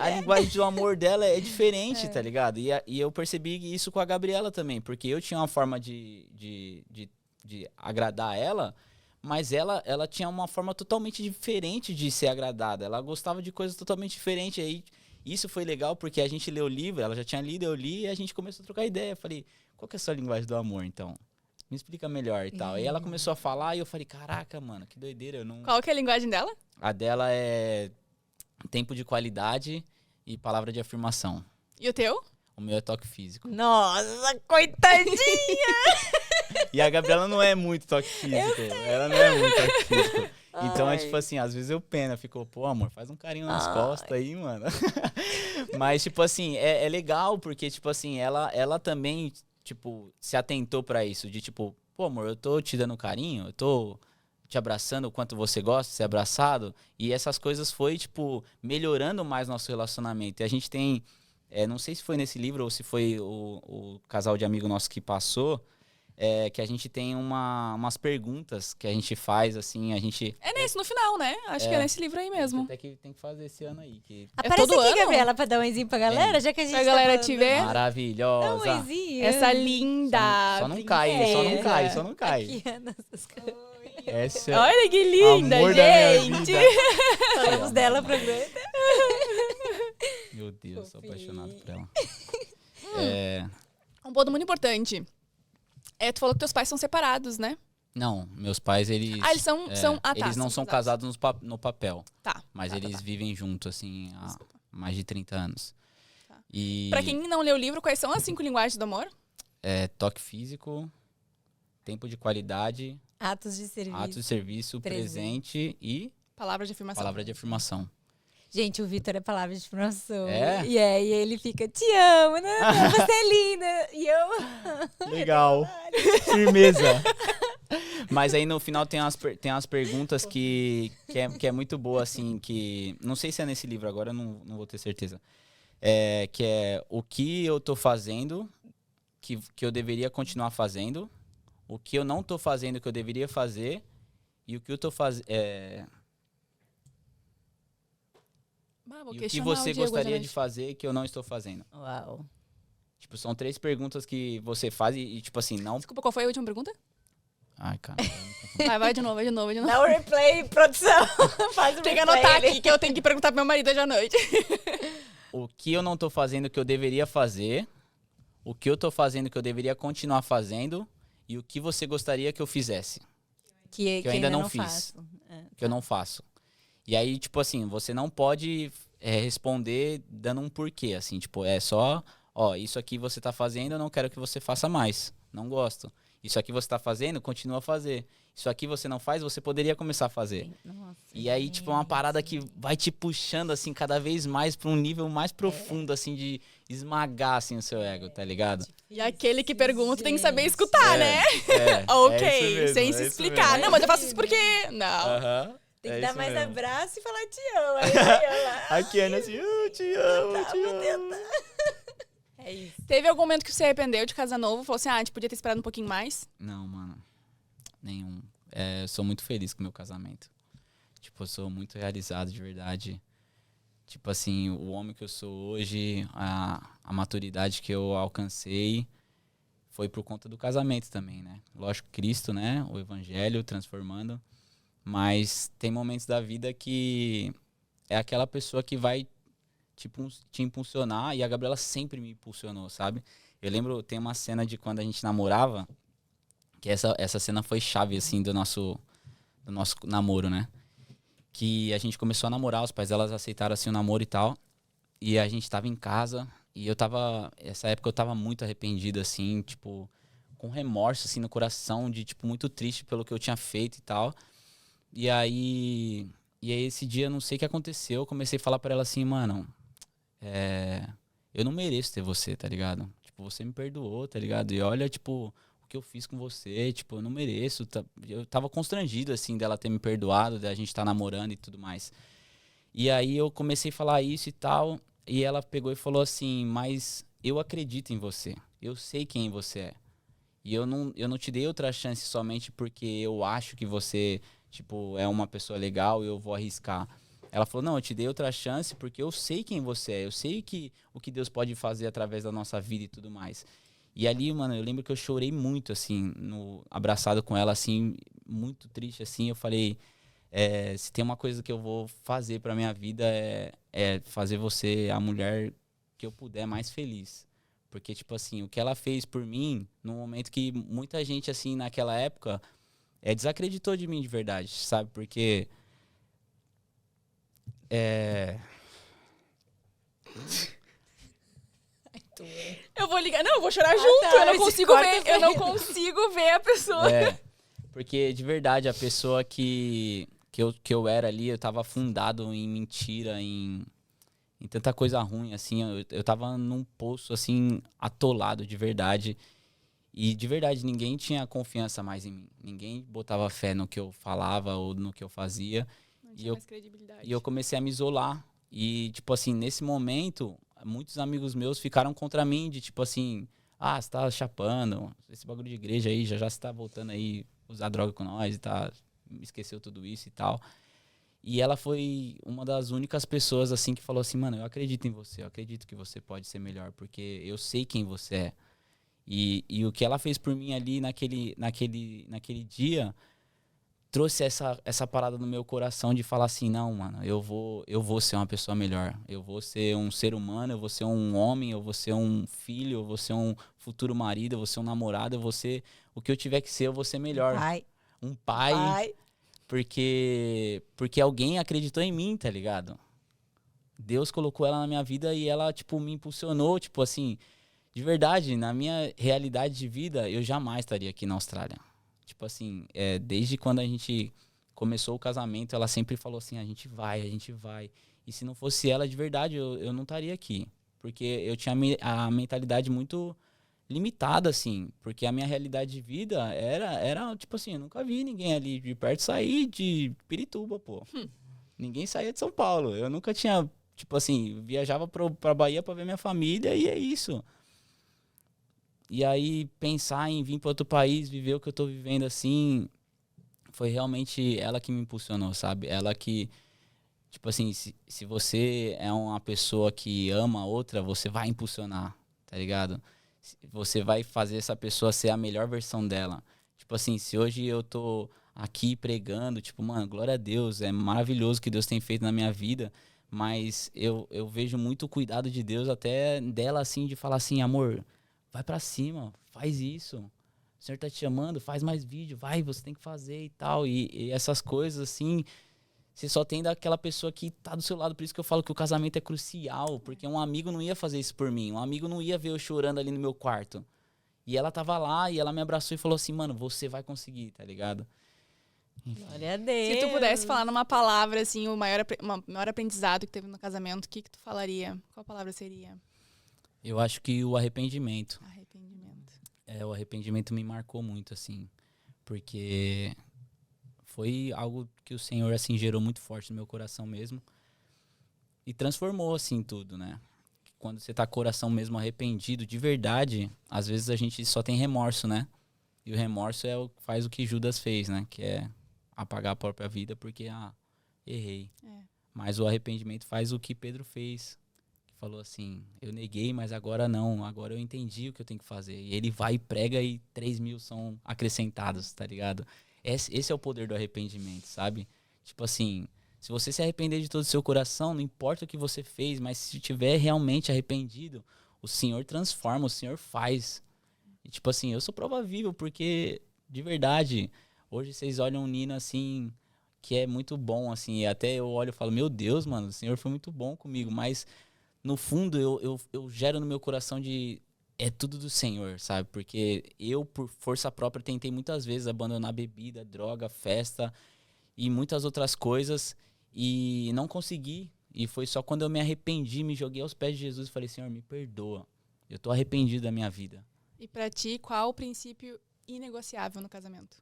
do amor dela é diferente, tá ligado? E eu percebi isso com a Gabriela também. Porque eu tinha uma forma de agradar ela, mas ela tinha uma forma totalmente diferente de ser agradada. Ela gostava de coisas totalmente diferentes. Aí isso foi legal porque a gente leu o livro, ela já tinha lido, eu li, e a gente começou a trocar ideia. Eu falei, qual que é a sua linguagem do amor, então? Me explica melhor e tal. Aí ela começou a falar e eu falei, caraca, mano, que doideira. Eu não... Qual que é a linguagem dela? A dela é tempo de qualidade e palavra de afirmação. E o teu? O meu é toque físico. Nossa, coitadinha! E a Gabriela não é muito toque físico. Ela não é muito toque físico. Então é tipo assim, às vezes eu fico, amor, faz um carinho nas costas aí, mano. Mas tipo assim, é legal porque tipo assim, ela também, tipo, se atentou pra isso. De tipo, amor, eu tô te dando carinho, eu tô te abraçando o quanto você gosta de ser abraçado. E essas coisas foi, tipo, melhorando mais nosso relacionamento. E a gente tem, não sei se foi nesse livro ou se foi o casal de amigo nosso que passou, que a gente tem umas perguntas que a gente faz, assim, a gente... É nesse, no final, né? Acho que é nesse livro aí mesmo. Até que tem que fazer esse ano aí. Que... Aparece todo aqui, ano? Gabriela, pra dar um oizinho pra galera, já que a gente Pra galera tá te ver. Maravilhosa. Dá um oizinho. Essa linda. Só não cai, só não cai. Aqui, nossas coisas. Essa é Olha que linda, amor da minha gente. vida. Falamos dela pra ver. Meu Deus, sou apaixonado por ela. Um ponto muito importante. Tu falou que teus pais são separados, né? Não, meus pais, eles... Eles são... eles não são casados no papel. Tá. Mas eles vivem juntos, assim, há mais de 30 anos. Tá. E Pra quem não leu o livro, quais são as 5 linguagens do amor? toque físico, tempo de qualidade, Atos de serviço. presente e Palavra de afirmação. palavra de afirmação. Gente, o Vitor é palavra de afirmação. É? E ele fica, te amo, né? Você é linda. E eu... Legal. Firmeza. Mas aí no final tem umas perguntas que é muito boa, assim, que... Não sei se é nesse livro agora, eu não vou ter certeza. Que é o que eu tô fazendo que eu deveria continuar fazendo, o que eu não tô fazendo que eu deveria fazer e o que eu tô fazendo... Vou E o que questionar você o Diego hoje à gostaria de noite. fazer que eu não estou fazendo? Uau. Tipo, são 3 perguntas que você faz e tipo assim, não... Desculpa, qual foi a última pergunta? Ai, cara. Vai de novo. Dá o replay, produção. Faz o Tem que replay anotar ali. aqui que eu tenho que perguntar pro meu marido hoje à noite. O que eu não tô fazendo que eu deveria fazer, o que eu tô fazendo que eu deveria continuar fazendo e o que você gostaria que eu fizesse, Que eu ainda não fiz. faço. que eu não faço. E aí, tipo assim, você não pode responder dando um porquê, assim, tipo, é só, ó, isso aqui você tá fazendo, eu não quero que você faça mais, não gosto. Isso aqui você tá fazendo, continua a fazer. Isso aqui você não faz, você poderia começar a fazer. Nossa, E aí, tipo, é uma parada que gente. vai te puxando, assim, cada vez mais pra um nível mais profundo, assim, de esmagar, assim, o seu ego, tá ligado? E aquele que pergunta tem que saber escutar, né? É, Ok, é isso mesmo, sem é se isso explicar. mesmo. Não, mas eu faço isso porque... Não. Aham. Tem é que dar isso mais mesmo. abraço e falar te amo. Aí, ela... Aqui é assim, eu te amo, eu Tá, te vou amo. tentar. É isso. Teve algum momento que você arrependeu de casar novo? Falou assim, a gente podia ter esperado um pouquinho mais? Não, mano. Nenhum. Eu sou muito feliz com o meu casamento. Tipo, eu sou muito realizado de verdade. Tipo assim, o homem que eu sou hoje, a maturidade que eu alcancei foi por conta do casamento também, né? Lógico, Cristo, né? O evangelho transformando. Mas tem momentos da vida que é aquela pessoa que vai tipo, te impulsionar. E a Gabriela sempre me impulsionou, sabe? Eu lembro, tem uma cena de quando a gente namorava, que essa cena foi chave, assim, do nosso namoro, né? Que a gente começou a namorar, os pais delas aceitaram, assim, o namoro e tal. E a gente tava em casa, e essa época eu tava muito arrependido, assim, tipo, com remorso, assim, no coração, de, tipo, muito triste pelo que eu tinha feito e tal. E aí esse dia, não sei o que aconteceu, eu comecei a falar pra ela assim, mano, eu não mereço ter você, tá ligado? Tipo, você me perdoou, tá ligado? E olha, tipo, o que eu fiz com você, tipo, eu não mereço. Eu tava constrangido, assim, dela ter me perdoado, da gente estar namorando e tudo mais. E aí eu comecei a falar isso e tal, e ela pegou e falou assim, mas eu acredito em você, eu sei quem você é. E eu não te dei outra chance somente porque eu acho que você, tipo, é uma pessoa legal e eu vou arriscar. Ela falou, não, eu te dei outra chance porque eu sei quem você é, eu sei o que Deus pode fazer através da nossa vida e tudo mais. E ali, mano, eu lembro que eu chorei muito, assim, abraçado com ela, assim, muito triste, assim. Eu falei, se tem uma coisa que eu vou fazer pra minha vida é fazer você a mulher que eu puder mais feliz. Porque, tipo assim, o que ela fez por mim, no momento que muita gente, assim, naquela época, desacreditou de mim de verdade, sabe? Porque... Eu vou ligar. Não, eu vou chorar junto. tá, Eu não esse consigo corte ver. foi Eu não indo. consigo ver a pessoa. Porque, de verdade, a pessoa que eu era ali, eu tava afundado em mentira, em tanta coisa ruim, assim. Eu tava num poço, assim, atolado, de verdade. E, de verdade, ninguém tinha confiança mais em mim. Ninguém botava fé no que eu falava ou no que eu fazia. Não E tinha eu, mais credibilidade. e eu comecei a me isolar. E, tipo assim, nesse momento, muitos amigos meus ficaram contra mim, de tipo assim, você tá chapando, esse bagulho de igreja aí, já você tá voltando aí, usar droga com nós e tá, esqueceu tudo isso e tal. E ela foi uma das únicas pessoas, assim, que falou assim, mano, eu acredito em você, eu acredito que você pode ser melhor, porque eu sei quem você é. E o que ela fez por mim ali naquele dia trouxe essa parada no meu coração de falar assim, não, mano, eu vou ser uma pessoa melhor. Eu vou ser um ser humano, eu vou ser um homem, eu vou ser um filho, eu vou ser um futuro marido, eu vou ser um namorado, eu vou ser o que eu tiver que ser, eu vou ser melhor. Pai. Um pai. Porque alguém acreditou em mim, tá ligado? Deus colocou ela na minha vida e ela, tipo, me impulsionou, tipo assim, de verdade, na minha realidade de vida, eu jamais estaria aqui na Austrália. Tipo assim, desde quando a gente começou o casamento, ela sempre falou assim, a gente vai. E se não fosse ela, de verdade, eu não estaria aqui. Porque eu tinha a mentalidade muito limitada, assim. Porque a minha realidade de vida era tipo assim, eu nunca vi ninguém ali de perto sair de Pirituba, pô. Ninguém saía de São Paulo. Eu nunca tinha, tipo assim, viajava pra Bahia pra ver minha família e é isso. E aí pensar em vir para outro país, viver o que eu tô vivendo assim, foi realmente ela que me impulsionou, sabe? Ela que, tipo assim, se você é uma pessoa que ama a outra, você vai impulsionar, tá ligado? Você vai fazer essa pessoa ser a melhor versão dela. Tipo assim, se hoje eu tô aqui pregando, tipo, mano, glória a Deus, é maravilhoso o que Deus tem feito na minha vida, mas eu vejo muito o cuidado de Deus até dela, assim, de falar assim, amor, vai pra cima, faz isso. O Senhor tá te chamando, faz mais vídeo, vai, você tem que fazer e tal. E essas coisas, assim, você só tem daquela pessoa que tá do seu lado. Por isso que eu falo que o casamento é crucial, porque um amigo não ia fazer isso por mim. Um amigo não ia ver eu chorando ali no meu quarto. E ela tava lá e ela me abraçou e falou assim, mano, você vai conseguir, tá ligado? Glória a Deus. Se tu pudesse falar numa palavra, assim, o maior aprendizado que teve no casamento, o que tu falaria? Qual palavra seria? Eu acho que o arrependimento. Arrependimento. O arrependimento me marcou muito, assim. Porque foi algo que o Senhor, assim, gerou muito forte no meu coração mesmo. E transformou, assim, tudo, né? Quando você tá com o coração mesmo arrependido, de verdade, às vezes a gente só tem remorso, né? E o remorso faz o que Judas fez, né? Que é apagar a própria vida porque, errei. Mas o arrependimento faz o que Pedro fez. Que falou assim, eu neguei, mas agora não. Agora eu entendi o que eu tenho que fazer. E ele vai e prega e 3.000 são acrescentados, tá ligado? Esse é o poder do arrependimento, sabe? Tipo assim, se você se arrepender de todo o seu coração, não importa o que você fez, mas se estiver realmente arrependido, o Senhor transforma, o Senhor faz. E tipo assim, eu sou prova viva, porque, de verdade, hoje vocês olham um Nino assim, que é muito bom, assim, e até eu olho e falo, meu Deus, mano, o Senhor foi muito bom comigo, mas no fundo eu gero no meu coração de é tudo do Senhor, sabe? Porque eu, por força própria, tentei muitas vezes abandonar bebida, droga, festa e muitas outras coisas e não consegui. E foi só quando eu me arrependi, me joguei aos pés de Jesus e falei, Senhor, me perdoa. Eu tô arrependido da minha vida. E pra ti, qual o princípio inegociável no casamento?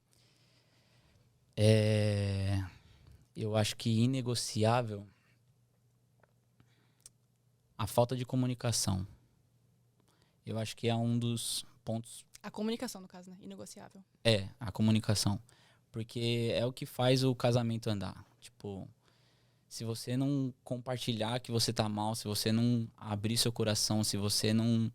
Eu acho que inegociável a falta de comunicação. Eu acho que é um dos pontos. A comunicação, no caso, né? Inegociável. A comunicação. Porque é o que faz o casamento andar. Tipo, se você não compartilhar que você tá mal, se você não abrir seu coração, se você não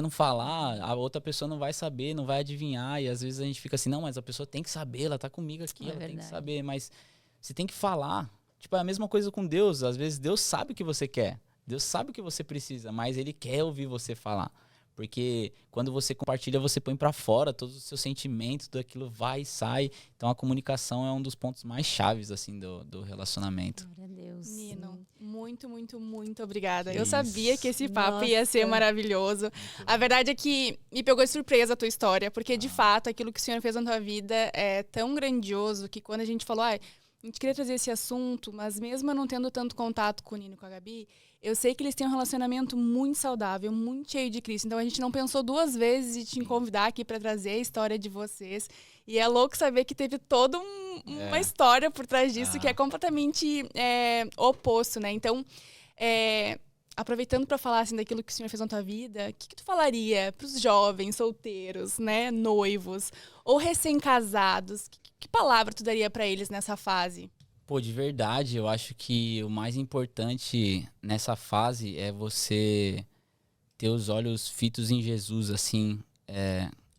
falar, a outra pessoa não vai saber, não vai adivinhar. E às vezes a gente fica assim, não, mas a pessoa tem que saber, ela tá comigo aqui, ela tem que saber. Mas você tem que falar. Tipo, é a mesma coisa com Deus. Às vezes Deus sabe o que você quer. Deus sabe o que você precisa, mas Ele quer ouvir você falar. Porque quando você compartilha, você põe pra fora todos os seus sentimentos, tudo aquilo vai e sai. Então a comunicação é um dos pontos mais chaves, assim, do relacionamento. Glória a Deus. Nino, muito, muito, muito obrigada. Eu Isso. sabia que esse papo ia ser maravilhoso. A verdade é que me pegou de surpresa a tua história, porque de fato aquilo que o Senhor fez na tua vida é tão grandioso que quando a gente falou, a gente queria trazer esse assunto, mas mesmo eu não tendo tanto contato com o Nino e com a Gabi, eu sei que eles têm um relacionamento muito saudável, muito cheio de Cristo. Então a gente não pensou duas vezes em te convidar aqui para trazer a história de vocês. E é louco saber que teve toda uma história por trás disso que é completamente oposto, né? Então, aproveitando para falar assim, daquilo que o Senhor fez na tua vida, o que tu falaria para os jovens, solteiros, né, noivos ou recém-casados? Que palavra tu daria para eles nessa fase? Pô, de verdade, eu acho que o mais importante nessa fase é você ter os olhos fitos em Jesus, assim,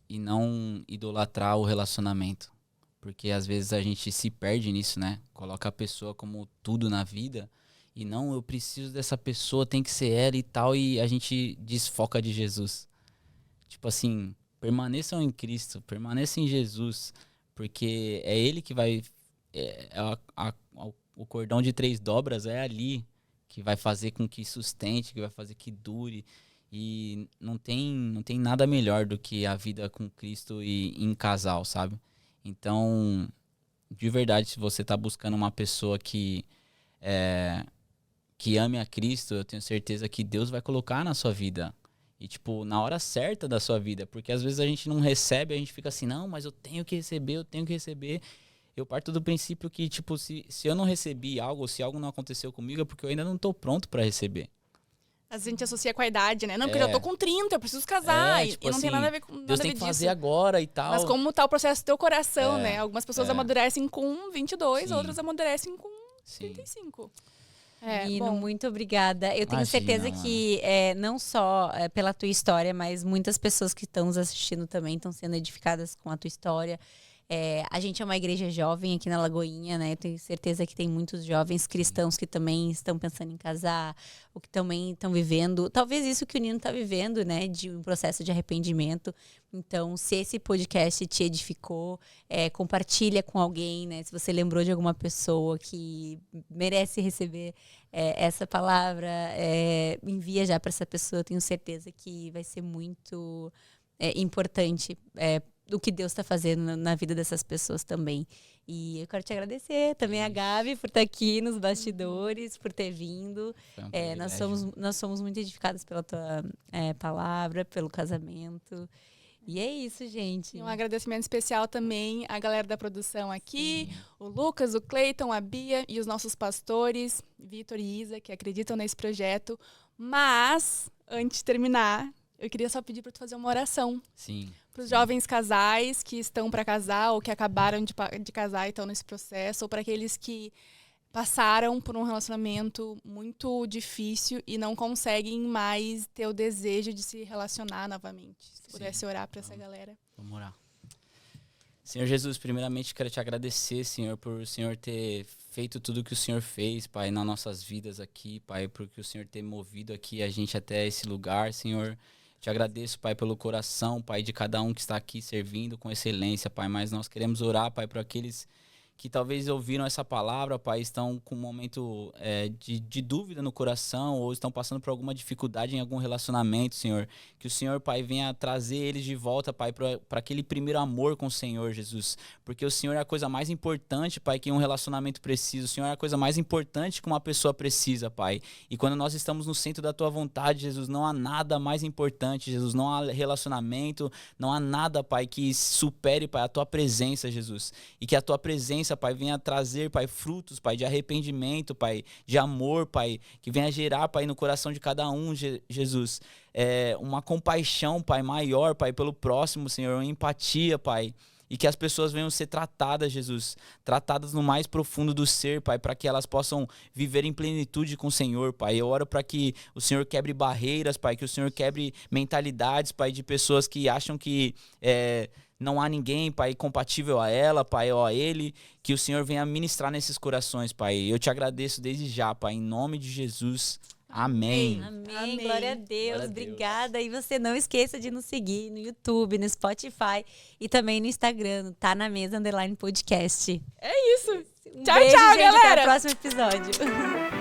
e não idolatrar o relacionamento. Porque às vezes a gente se perde nisso, né? Coloca a pessoa como tudo na vida e não, eu preciso dessa pessoa, tem que ser ela e tal, e a gente desfoca de Jesus. Tipo assim, permaneçam em Cristo, permaneçam em Jesus, porque é Ele que vai... o cordão de 3 dobras é ali que vai fazer com que sustente, que vai fazer que dure. E não tem nada melhor do que a vida com Cristo e em casal, sabe? Então, de verdade, se você tá buscando uma pessoa que ame a Cristo, eu tenho certeza que Deus vai colocar na sua vida. E, tipo, na hora certa da sua vida. Porque às vezes a gente não recebe, a gente fica assim, não, mas eu tenho que receber. Eu parto do princípio que, tipo, se eu não recebi algo, se algo não aconteceu comigo, é porque eu ainda não tô pronto para receber. A gente associa com a idade, né? Não, porque eu já tô com 30, eu preciso casar. Tipo e não assim, tem nada a ver com nada Deus a tem ver que fazer disso. agora e tal. Mas como tá o processo do teu coração, né? Algumas pessoas É. amadurecem com 22, Sim. outras amadurecem com Sim. 35. Nino, Bom, muito obrigada. Eu tenho Imagina, certeza mano. que não só pela tua história, mas muitas pessoas que estão nos assistindo também estão sendo edificadas com a tua história. A gente é uma igreja jovem aqui na Lagoinha, né? Eu tenho certeza que tem muitos jovens cristãos que também estão pensando em casar, ou que também estão vivendo, talvez isso que o Nino está vivendo, né? De um processo de arrependimento. Então, se esse podcast te edificou, compartilha com alguém, né? Se você lembrou de alguma pessoa que merece receber essa palavra, envia já para essa pessoa. Eu tenho certeza que vai ser muito importante o que Deus está fazendo na vida dessas pessoas também. E eu quero te agradecer também a Gabi por estar aqui nos bastidores, por ter vindo. Foi um privilégio. Nós somos muito edificadas pela tua palavra, pelo casamento. E é isso, gente. e um agradecimento especial também à galera da produção aqui, o Lucas, o Cleiton, a Bia e os nossos pastores, Vitor e Isa, que acreditam nesse projeto. Mas, antes de terminar, eu queria só pedir para tu fazer uma oração Sim. para os jovens casais que estão para casar ou que acabaram de casar e estão nesse processo, ou para aqueles que passaram por um relacionamento muito difícil e não conseguem mais ter o desejo de se relacionar novamente. Se pudesse orar para essa galera. Vamos orar. Senhor Jesus, primeiramente quero te agradecer, Senhor, por o Senhor ter feito tudo que o Senhor fez, Pai, nas nossas vidas aqui, Pai, por que o Senhor ter movido aqui a gente até esse lugar, Senhor. Te agradeço, Pai, pelo coração, Pai, de cada um que está aqui servindo com excelência, Pai, mas nós queremos orar, Pai, para aqueles que talvez ouviram essa palavra, Pai, estão com um momento de dúvida no coração ou estão passando por alguma dificuldade em algum relacionamento, Senhor. Que o Senhor, Pai, venha trazer eles de volta, Pai, para aquele primeiro amor com o Senhor, Jesus. Porque o Senhor é a coisa mais importante, Pai, que um relacionamento precisa. O Senhor é a coisa mais importante que uma pessoa precisa, Pai. E quando nós estamos no centro da Tua vontade, Jesus, não há nada mais importante, Jesus. Não há relacionamento, não há nada, Pai, que supere, Pai, a Tua presença, Jesus. E que a Tua presença, Pai, venha trazer, Pai, frutos, Pai, de arrependimento, Pai, de amor, Pai, que venha gerar, Pai, no coração de cada um, Jesus, uma compaixão, Pai, maior, Pai, pelo próximo, Senhor, uma empatia, Pai, e que as pessoas venham ser tratadas, Jesus, tratadas no mais profundo do ser, Pai, para que elas possam viver em plenitude com o Senhor, Pai. Eu oro para que o Senhor quebre barreiras, Pai, que o Senhor quebre mentalidades, Pai, de pessoas que acham que não há ninguém, Pai, compatível a ela, Pai, ou a ele, que o Senhor venha ministrar nesses corações, Pai. Eu te agradeço desde já, Pai, em nome de Jesus. Amém. Amém. Glória a Deus. Glória a Deus. Obrigada. E você não esqueça de nos seguir no YouTube, no Spotify e também no Instagram, Tá Na Mesa _podcast. É isso. Um Tchau, beijo, tchau, gente. Até galera. o próximo episódio.